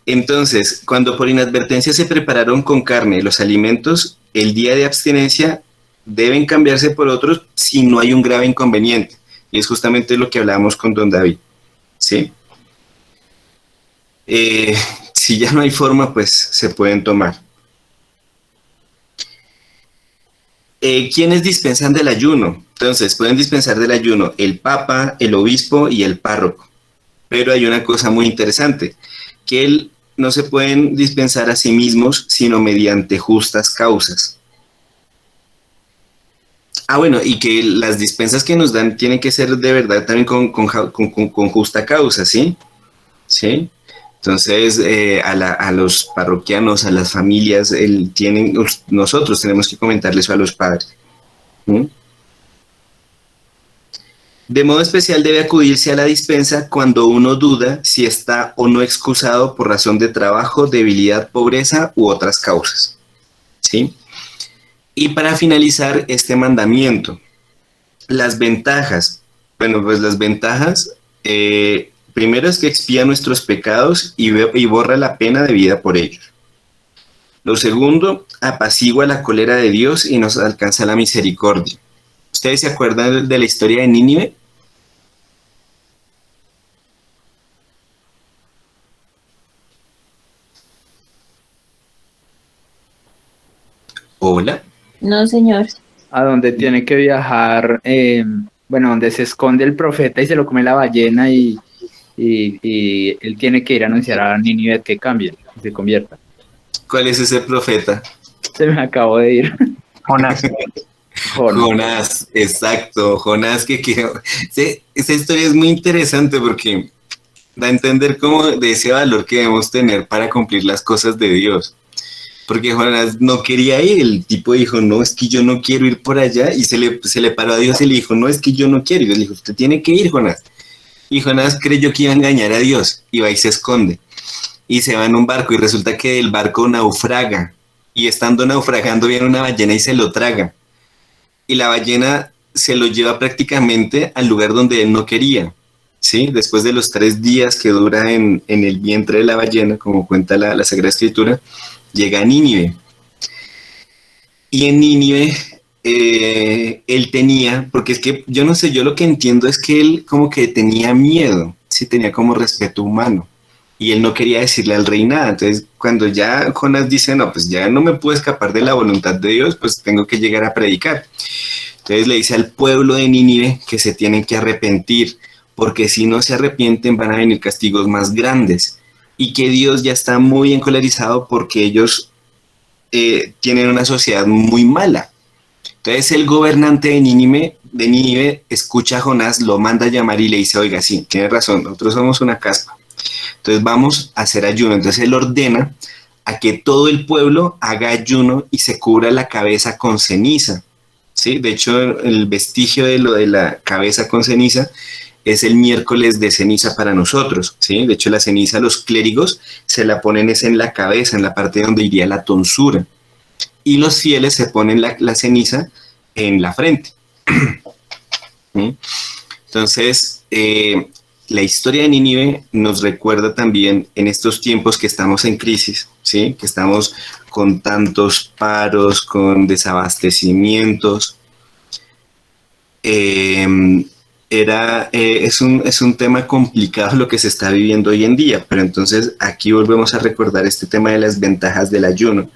Entonces, cuando por inadvertencia se prepararon con carne los alimentos, el día de abstinencia deben cambiarse por otros si no hay un grave inconveniente. Y es justamente lo que hablábamos con don David. ¿Sí? Si ya no hay forma, pues se pueden tomar. ¿Quiénes dispensan del ayuno? Entonces, pueden dispensar del ayuno el papa, el obispo y el párroco. Pero hay una cosa muy interesante, que no se pueden dispensar a sí mismos, sino mediante justas causas. Bueno, y que las dispensas que nos dan tienen que ser de verdad también con justa causa, ¿sí? ¿Sí? Entonces, a los parroquianos, a las familias, nosotros tenemos que comentarles eso a los padres. De modo especial debe acudirse a la dispensa cuando uno duda si está o no excusado por razón de trabajo, debilidad, pobreza u otras causas. ¿Sí? Y para finalizar este mandamiento, las ventajas. Bueno, pues las ventajas, primero es que expía nuestros pecados y borra la pena debida por ellos. Lo segundo, apacigua la cólera de Dios y nos alcanza la misericordia. ¿Ustedes se acuerdan de la historia de Nínive? Hola. No, señor. A donde tiene que viajar, donde se esconde el profeta y se lo come la ballena y él tiene que ir a anunciar a Nínive que cambie, que se convierta. ¿Cuál es ese profeta? Se me acabó de ir. Jonás. Jonás, exacto, Jonás esa historia es muy interesante porque da a entender como de ese valor que debemos tener para cumplir las cosas de Dios. Porque Jonás no quería ir, el tipo dijo, no, es que yo no quiero ir por allá, y se le paró a Dios y le dijo, no, es que yo no quiero, y Dios le dijo, usted tiene que ir, Jonás. Y Jonás creyó que iba a engañar a Dios, y va y se esconde, y se va en un barco, y resulta que el barco naufraga, y estando naufragando viene una ballena y se lo traga, y la ballena se lo lleva prácticamente al lugar donde él no quería, ¿sí? Después de los 3 días que dura en el vientre de la ballena, como cuenta la Sagrada Escritura, llega a Nínive. Y en Nínive él tenía, porque es que yo no sé, yo lo que entiendo es que él como que tenía miedo, sí, tenía como respeto humano, y él no quería decirle al rey nada. Entonces cuando ya Jonás dice, no, pues ya no me puedo escapar de la voluntad de Dios, pues tengo que llegar a predicar. Entonces le dice al pueblo de Nínive que se tienen que arrepentir, porque si no se arrepienten van a venir castigos más grandes, y que Dios ya está muy encolerizado porque ellos tienen una sociedad muy mala. Entonces el gobernante de Nínive escucha a Jonás, lo manda a llamar y le dice, oiga, sí, tiene razón, nosotros somos una caspa, entonces vamos a hacer ayuno. Entonces él ordena a que todo el pueblo haga ayuno y se cubra la cabeza con ceniza, ¿sí? De hecho, el vestigio de lo de la cabeza con ceniza es el miércoles de ceniza para nosotros, ¿sí? De hecho, la ceniza los clérigos se la ponen es en la cabeza, en la parte donde iría la tonsura. Y los fieles se ponen la ceniza en la frente. ¿Sí? Entonces, la historia de Nínive nos recuerda también en estos tiempos que estamos en crisis, ¿sí? Que estamos con tantos paros, con desabastecimientos. Es un tema complicado lo que se está viviendo hoy en día, pero entonces aquí volvemos a recordar este tema de las ventajas del ayuno.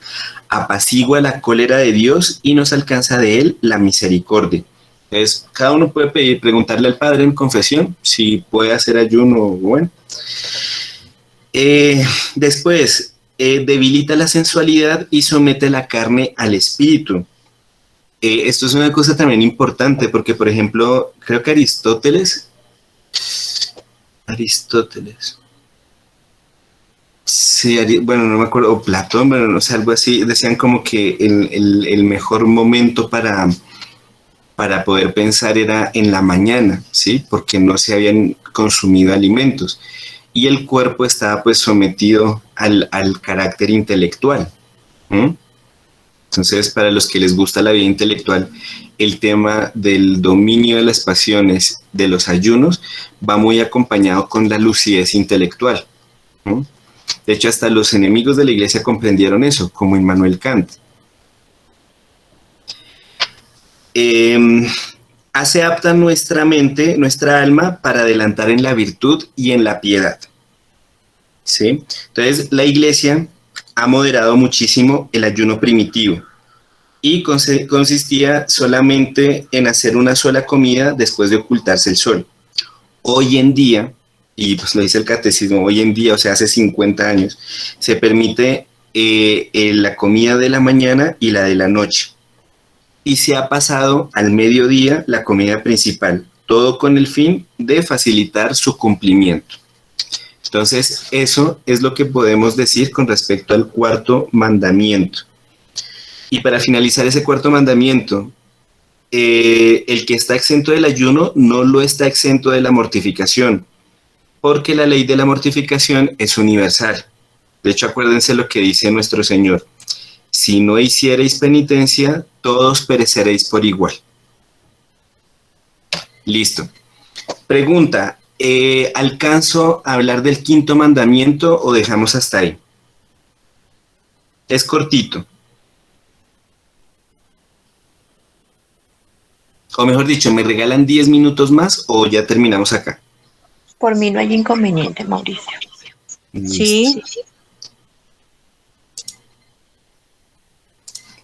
Apacigua la cólera de Dios y nos alcanza de él la misericordia. Entonces, cada uno puede preguntarle al Padre en confesión si puede hacer ayuno. Bueno. Después, debilita la sensualidad y somete la carne al espíritu. Esto es una cosa también importante porque, por ejemplo, creo que Aristóteles, sí, bueno, no me acuerdo, o Platón, bueno, no sé, algo así, decían como que el mejor momento para poder pensar era en la mañana, ¿sí? Porque no se habían consumido alimentos y el cuerpo estaba pues sometido al carácter intelectual. Entonces, para los que les gusta la vida intelectual, el tema del dominio de las pasiones de los ayunos va muy acompañado con la lucidez intelectual. De hecho, hasta los enemigos de la iglesia comprendieron eso, como Immanuel Kant. Hace apta nuestra mente, nuestra alma, para adelantar en la virtud y en la piedad. ¿Sí? Entonces, la iglesia ha moderado muchísimo el ayuno primitivo y consistía solamente en hacer una sola comida después de ocultarse el sol. Hoy en día, y pues lo dice el catecismo, hoy en día, o sea, hace 50 años, se permite la comida de la mañana y la de la noche. Y se ha pasado al mediodía la comida principal, todo con el fin de facilitar su cumplimiento. Entonces, eso es lo que podemos decir con respecto al cuarto mandamiento. Y para finalizar ese cuarto mandamiento, el que está exento del ayuno no lo está exento de la mortificación, porque la ley de la mortificación es universal. De hecho, acuérdense lo que dice nuestro Señor: si no hiciereis penitencia, todos pereceréis por igual. Listo. Pregunta: ¿alcanzo a hablar del quinto mandamiento o dejamos hasta ahí? Es cortito. O mejor dicho, ¿me regalan 10 minutos más o ya terminamos acá? Por mí no hay inconveniente, Mauricio. Sí.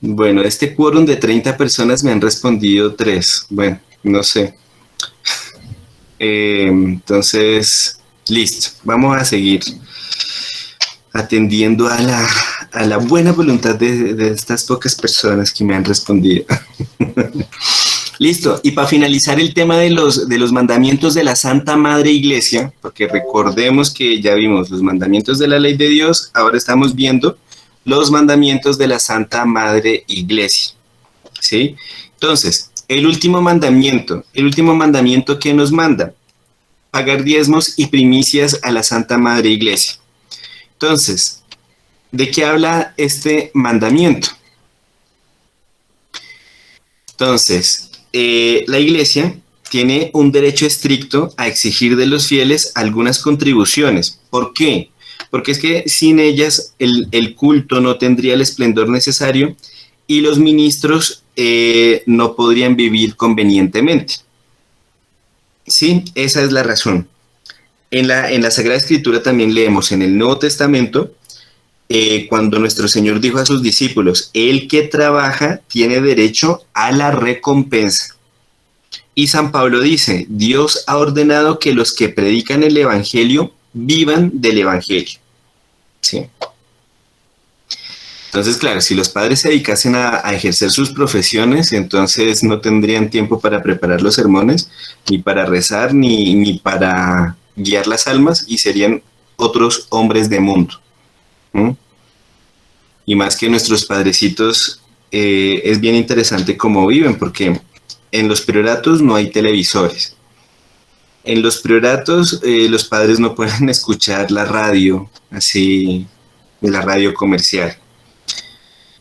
Bueno, este quórum de 30 personas me han respondido 3. Bueno, no sé. Entonces, listo. Vamos a seguir atendiendo a a la buena voluntad de estas pocas personas que me han respondido. Listo, y para finalizar el tema de los mandamientos de la Santa Madre Iglesia, porque recordemos que ya vimos los mandamientos de la ley de Dios, ahora estamos viendo los mandamientos de la Santa Madre Iglesia, ¿sí? Entonces, el último mandamiento que nos manda, pagar diezmos y primicias a la Santa Madre Iglesia. Entonces, ¿de qué habla este mandamiento? Entonces, la Iglesia tiene un derecho estricto a exigir de los fieles algunas contribuciones. ¿Por qué? Porque es que sin ellas el culto no tendría el esplendor necesario y los ministros no podrían vivir convenientemente. Sí, esa es la razón. En la Sagrada Escritura también leemos en el Nuevo Testamento, cuando nuestro Señor dijo a sus discípulos, el que trabaja tiene derecho a la recompensa. Y San Pablo dice, Dios ha ordenado que los que predican el Evangelio vivan del Evangelio. ¿Sí? Entonces, claro, si los padres se dedicasen a ejercer sus profesiones, entonces no tendrían tiempo para preparar los sermones, ni para rezar, ni para guiar las almas, y serían otros hombres de mundo. ¿Mm? Y más que nuestros padrecitos, es bien interesante cómo viven, porque en los prioratos no hay televisores. En los prioratos los padres no pueden escuchar la radio, así, la radio comercial.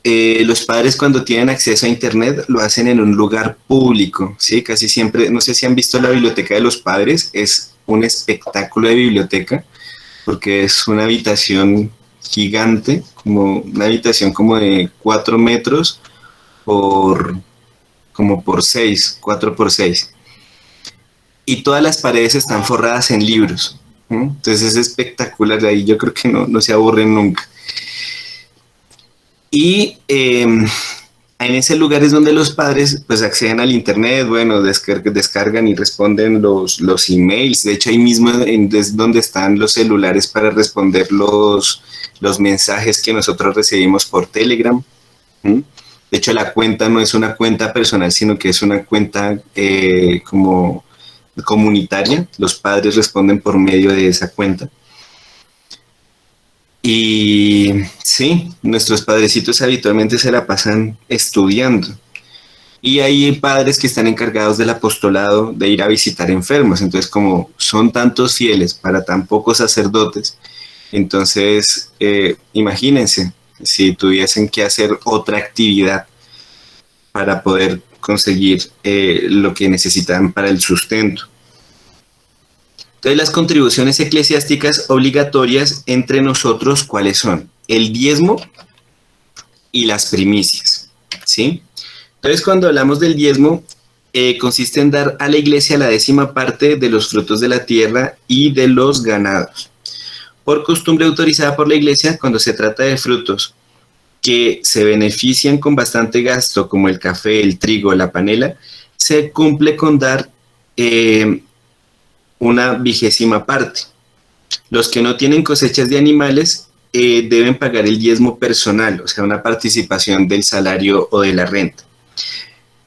Los padres cuando tienen acceso a internet lo hacen en un lugar público, ¿sí? Casi siempre, no sé si han visto la biblioteca de los padres, es un espectáculo de biblioteca, porque es una habitación gigante, como una habitación como de 4 metros por 6, 4 por 6. Y todas las paredes están forradas en libros. Entonces es espectacular, ahí yo creo que no se aburren nunca. Y en ese lugar es donde los padres pues acceden al internet, bueno, descargan y responden los emails. De hecho, ahí mismo es donde están los celulares para responder los mensajes que nosotros recibimos por Telegram. De hecho, la cuenta no es una cuenta personal, sino que es una cuenta como comunitaria. Los padres responden por medio de esa cuenta. Y sí, nuestros padrecitos habitualmente se la pasan estudiando. Y hay padres que están encargados del apostolado, de ir a visitar enfermos. Entonces, como son tantos fieles para tan pocos sacerdotes, entonces imagínense si tuviesen que hacer otra actividad para poder conseguir lo que necesitan para el sustento. Entonces, las contribuciones eclesiásticas obligatorias entre nosotros, ¿cuáles son? El diezmo y las primicias, ¿sí? Entonces, cuando hablamos del diezmo, consiste en dar a la iglesia la 10ª parte de los frutos de la tierra y de los ganados. Por costumbre autorizada por la iglesia, cuando se trata de frutos que se benefician con bastante gasto, como el café, el trigo, la panela, se cumple con dar una 20ª parte. Los que no tienen cosechas de animales deben pagar el diezmo personal, o sea, una participación del salario o de la renta.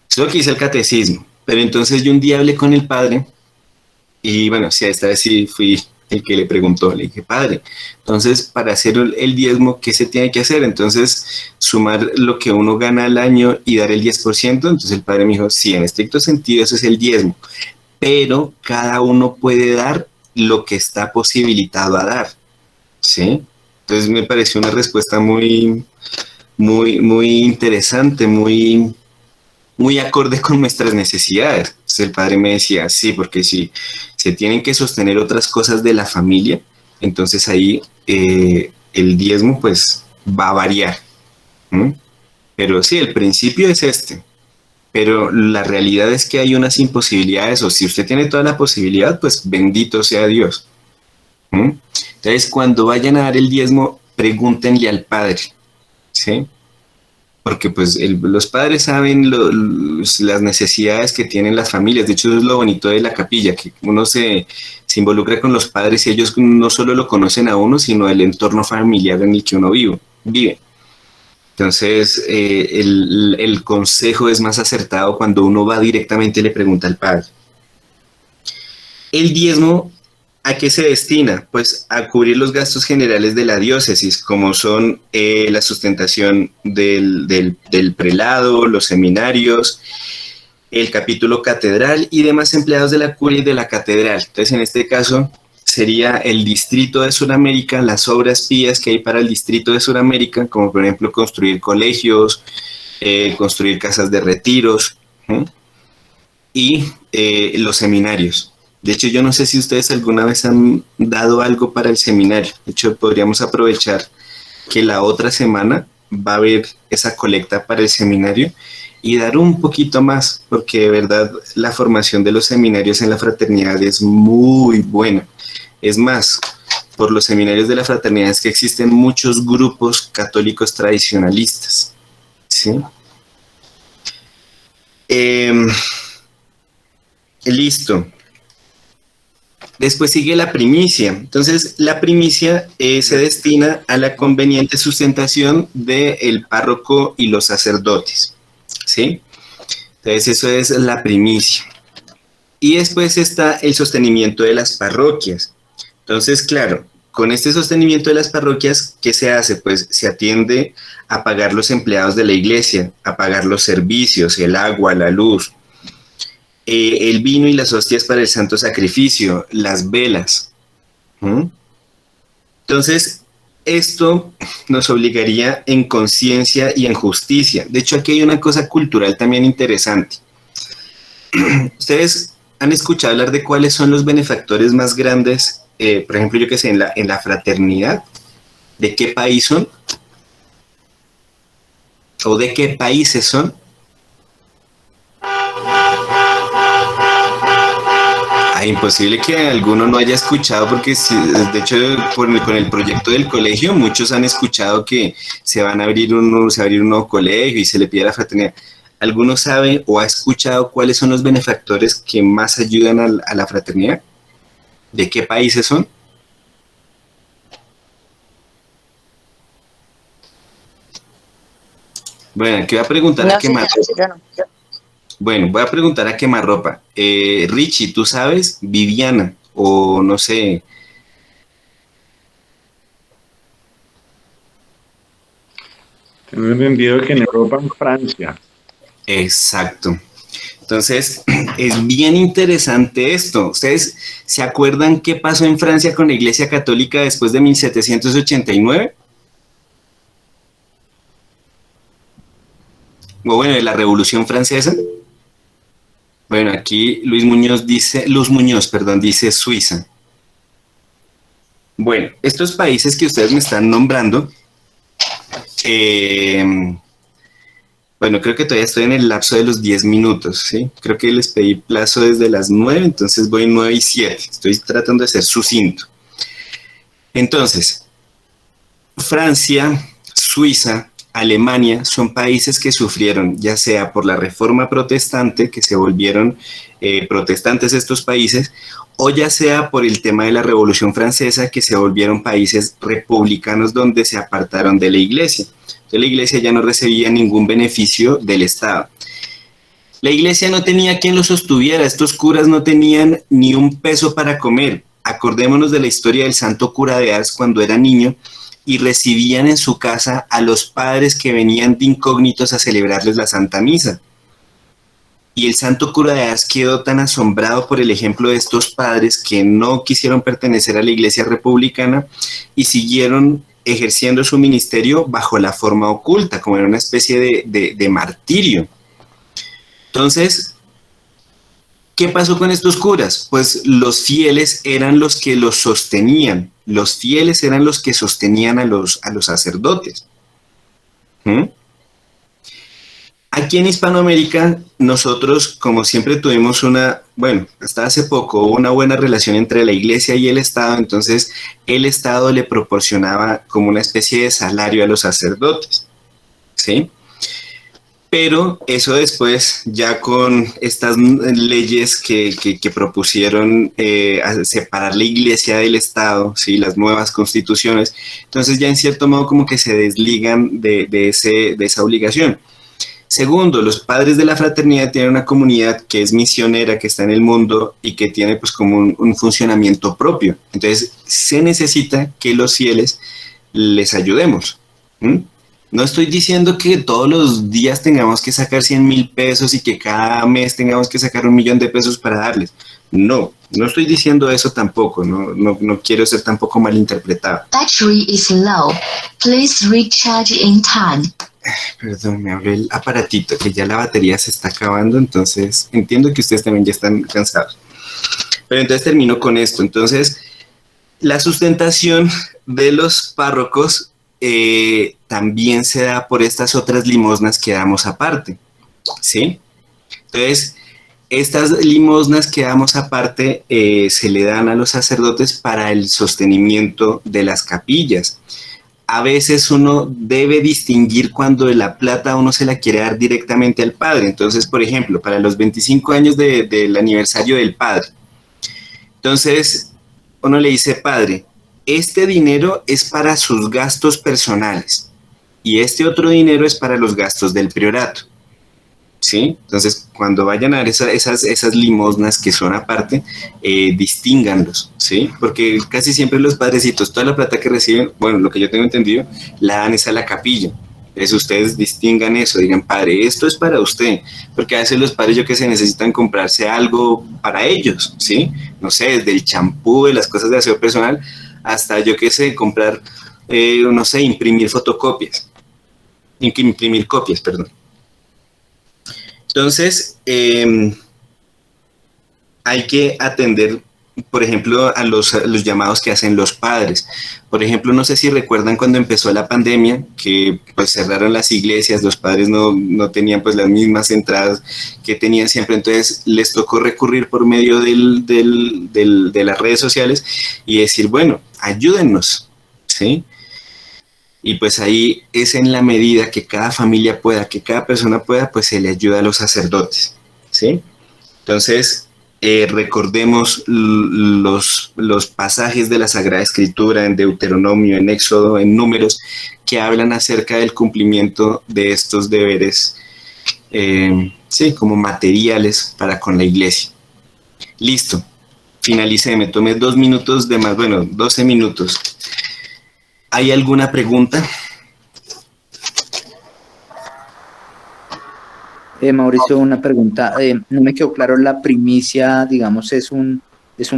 Eso es lo que dice el catecismo. Pero entonces yo un día hablé con el padre y bueno, sí, esta vez sí fui el que le preguntó, le dije, padre, entonces para hacer el diezmo, ¿qué se tiene que hacer? Entonces, sumar lo que uno gana al año y dar el 10%. Entonces el padre me dijo, sí, en estricto sentido eso es el diezmo, pero cada uno puede dar lo que está posibilitado a dar, ¿sí? Entonces me pareció una respuesta muy interesante, muy acorde con nuestras necesidades. Entonces el padre me decía, sí, porque si se tienen que sostener otras cosas de la familia, entonces ahí el diezmo pues va a variar. Pero sí, el principio es este. Pero la realidad es que hay unas imposibilidades, o si usted tiene toda la posibilidad, pues bendito sea Dios. Entonces, cuando vayan a dar el diezmo, pregúntenle al padre, ¿sí? Porque pues los padres saben las necesidades que tienen las familias. De hecho, eso es lo bonito de la capilla, que uno se involucra con los padres y ellos no solo lo conocen a uno, sino el entorno familiar en el que uno vive. Entonces, el consejo es más acertado cuando uno va directamente y le pregunta al padre. El diezmo, ¿a qué se destina? Pues a cubrir los gastos generales de la diócesis, como son la sustentación del prelado, los seminarios, el capítulo catedral y demás empleados de la curia y de la catedral. Entonces, en este caso, sería el distrito de Sudamérica, las obras pías que hay para el distrito de Sudamérica, como por ejemplo construir colegios, construir casas de retiros, y los seminarios. De hecho, yo no sé si ustedes alguna vez han dado algo para el seminario. De hecho, podríamos aprovechar que la otra semana va a haber esa colecta para el seminario y dar un poquito más, porque de verdad la formación de los seminarios en la fraternidad es muy buena. Es más, por los seminarios de la fraternidad es que existen muchos grupos católicos tradicionalistas, ¿sí? Listo. Después sigue la primicia. Entonces, la primicia se destina a la conveniente sustentación del párroco y los sacerdotes, ¿sí? Entonces, eso es la primicia. Y después está el sostenimiento de las parroquias. Entonces, claro, con este sostenimiento de las parroquias, ¿qué se hace? Pues se atiende a pagar los empleados de la iglesia, a pagar los servicios, el agua, la luz, el vino y las hostias para el santo sacrificio, las velas. Entonces, esto nos obligaría en conciencia y en justicia. De hecho, aquí hay una cosa cultural también interesante. Ustedes han escuchado hablar de cuáles son los benefactores más grandes, por ejemplo, yo que sé, en la fraternidad. ¿De qué país son? ¿O de qué países son? Imposible que alguno no haya escuchado, porque de hecho con el proyecto del colegio muchos han escuchado que se va a abrir un nuevo colegio y se le pide a la fraternidad. ¿Alguno sabe o ha escuchado cuáles son los benefactores que más ayudan a la fraternidad? ¿De qué países son? Bueno, aquí voy a preguntar a quemarropa. Bueno, voy a preguntar a quemarropa. Richie, ¿tú sabes? Viviana, o no sé. Tengo entendido que en Europa, en Francia. Exacto. Entonces, es bien interesante esto. ¿Ustedes se acuerdan qué pasó en Francia con la Iglesia Católica después de 1789? O bueno, de la Revolución Francesa. Bueno, aquí Luz Muñoz dice Suiza. Bueno, estos países que ustedes me están nombrando, bueno, creo que todavía estoy en el lapso de los 10 minutos, ¿sí? Creo que les pedí plazo desde las 9, entonces voy 9 y 7. Estoy tratando de ser sucinto. Entonces, Francia, Suiza, Alemania son países que sufrieron, ya sea por la reforma protestante, que se volvieron protestantes estos países, o ya sea por el tema de la Revolución Francesa, que se volvieron países republicanos donde se apartaron de la iglesia. Entonces la iglesia ya no recibía ningún beneficio del Estado. La iglesia no tenía quien lo sostuviera, estos curas no tenían ni un peso para comer. Acordémonos de la historia del santo cura de Ars cuando era niño, y recibían en su casa a los padres que venían de incógnitos a celebrarles la Santa Misa. Y el santo cura de Ars quedó tan asombrado por el ejemplo de estos padres que no quisieron pertenecer a la iglesia republicana y siguieron ejerciendo su ministerio bajo la forma oculta, como era una especie de martirio. Entonces, ¿qué pasó con estos curas? Pues los fieles eran los que los sostenían. Los fieles eran los que sostenían a los sacerdotes. Aquí en Hispanoamérica, nosotros, como siempre, tuvimos hasta hace poco, una buena relación entre la iglesia y el Estado. Entonces, el Estado le proporcionaba como una especie de salario a los sacerdotes, ¿sí? Pero eso después, ya con estas leyes que propusieron a separar la iglesia del Estado, ¿sí? Las nuevas constituciones, entonces ya en cierto modo como que se desligan de esa obligación. Segundo, los padres de la fraternidad tienen una comunidad que es misionera, que está en el mundo y que tiene pues como un funcionamiento propio. Entonces se necesita que los fieles les ayudemos. No estoy diciendo que todos los días tengamos que sacar 100,000 pesos y que cada mes tengamos que sacar 1,000,000 de pesos para darles. No estoy diciendo eso tampoco, no quiero ser tampoco malinterpretado. Battery is low. Please recharge in time. Perdón, me hablé el aparatito, que ya la batería se está acabando, entonces entiendo que ustedes también ya están cansados. Pero entonces termino con esto. Entonces, la sustentación de los párrocos también se da por estas otras limosnas que damos aparte, ¿sí? Entonces, estas limosnas que damos aparte se le dan a los sacerdotes para el sostenimiento de las capillas. A veces uno debe distinguir cuando la plata uno se la quiere dar directamente al padre. Entonces, por ejemplo, para los 25 años del aniversario del padre. Entonces, uno le dice, padre, este dinero es para sus gastos personales y este otro dinero es para los gastos del priorato. ¿Sí? Entonces, cuando vayan a dar esas limosnas que son aparte, distínganlos, ¿sí? Porque casi siempre los padrecitos, toda la plata que reciben, bueno, lo que yo tengo entendido, la dan es a la capilla. Entonces, ustedes distingan eso, digan, padre, esto es para usted, porque a veces los padres, yo que sé, necesitan comprarse algo para ellos, ¿sí? No sé, desde el champú, de las cosas de aseo personal, hasta, yo que sé, comprar, no sé, imprimir copias, perdón. Entonces, hay que atender, por ejemplo, a los llamados que hacen los padres. Por ejemplo, no sé si recuerdan cuando empezó la pandemia, que pues cerraron las iglesias, los padres no tenían pues las mismas entradas que tenían siempre, entonces les tocó recurrir por medio de las redes sociales y decir, bueno, ayúdennos, ¿sí? Y pues ahí es en la medida que cada familia pueda, que cada persona pueda, pues se le ayuda a los sacerdotes, ¿sí? Entonces, recordemos los pasajes de la Sagrada Escritura en Deuteronomio, en Éxodo, en Números, que hablan acerca del cumplimiento de estos deberes, sí, como materiales para con la iglesia. Listo, finalicé, me tomé 2 minutos de más, bueno, 12 minutos. ¿Hay alguna pregunta? Mauricio, una pregunta. No me quedó claro, la primicia, digamos, ¿es un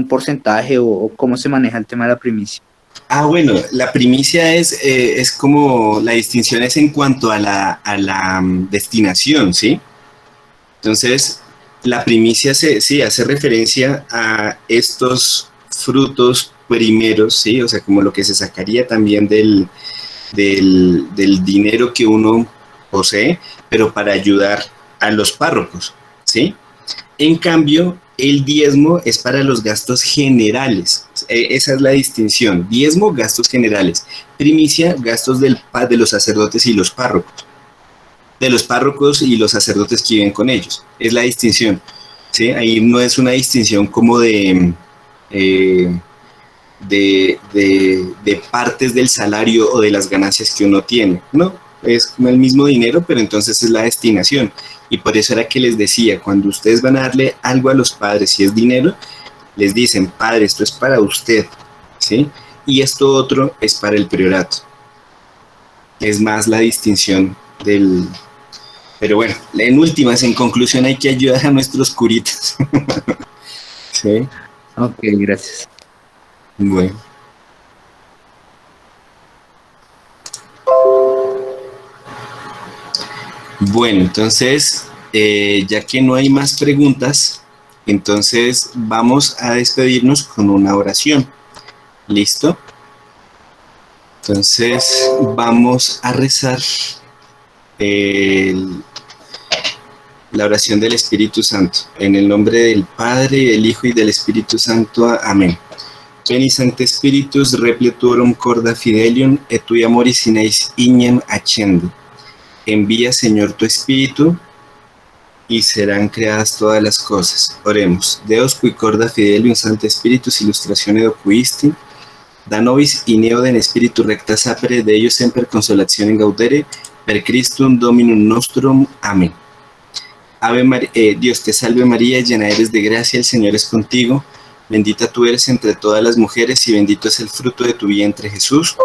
porcentaje o cómo se maneja el tema de la primicia? Ah, bueno, la primicia es como, la distinción es en cuanto a la destinación, ¿sí? Entonces, la primicia sí hace referencia a estos frutos primeros, ¿sí? O sea, como lo que se sacaría también del dinero que uno posee, pero para ayudar a los párrocos, ¿sí? En cambio, el diezmo es para los gastos generales. Esa es la distinción. Diezmo, gastos generales. Primicia, gastos de los sacerdotes y los párrocos. De los párrocos y los sacerdotes que viven con ellos. Es la distinción, ¿sí? Ahí no es una distinción como de partes del salario o de las ganancias que uno tiene, no, es como el mismo dinero, pero entonces es la destinación, y por eso era que les decía, cuando ustedes van a darle algo a los padres, si es dinero, les dicen, padre, esto es para usted, ¿sí? Y esto otro es para el priorato. Es más la distinción del... Pero bueno, en últimas, en conclusión, hay que ayudar a nuestros curitas. ¿Sí? Ok, gracias. Bueno. Bueno, entonces, ya que no hay más preguntas, entonces vamos a despedirnos con una oración. ¿Listo? Entonces, vamos a rezar la oración del Espíritu Santo. En el nombre del Padre, del Hijo y del Espíritu Santo. Amén. Veni Sancte Spiritus repleturum corda fidelium et tui amoris in eis ignem accende. Envía, Señor, tu Espíritu, y serán creadas todas las cosas. Oremos. Deus qui corda fidelium sancte spiritus illustratione docuisti, da nobis in eodem spiritu recta sapere, de ellos semper consolazione gaudere, per Christum Dominum nostrum. Amén. Dios te salve María, llena eres de gracia, el Señor es contigo, bendita tú eres entre todas las mujeres y bendito es el fruto de tu vientre Jesús.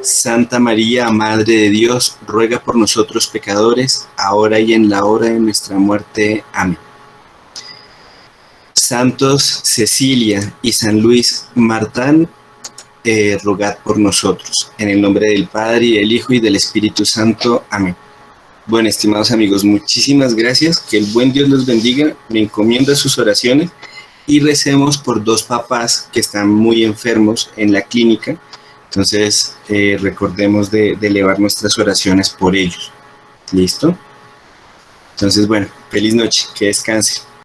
Santa María, Madre de Dios, ruega por nosotros pecadores, ahora y en la hora de nuestra muerte. Amén. Santos Cecilia y San Luis Martán, rogad por nosotros. En el nombre del Padre, y del Hijo, y del Espíritu Santo. Amén. Bueno, estimados amigos, muchísimas gracias. Que el buen Dios los bendiga. Me encomiendo a sus oraciones y recemos por 2 papás que están muy enfermos en la clínica. Entonces, recordemos de elevar nuestras oraciones por ellos. ¿Listo? Entonces, bueno, feliz noche. Que descanse.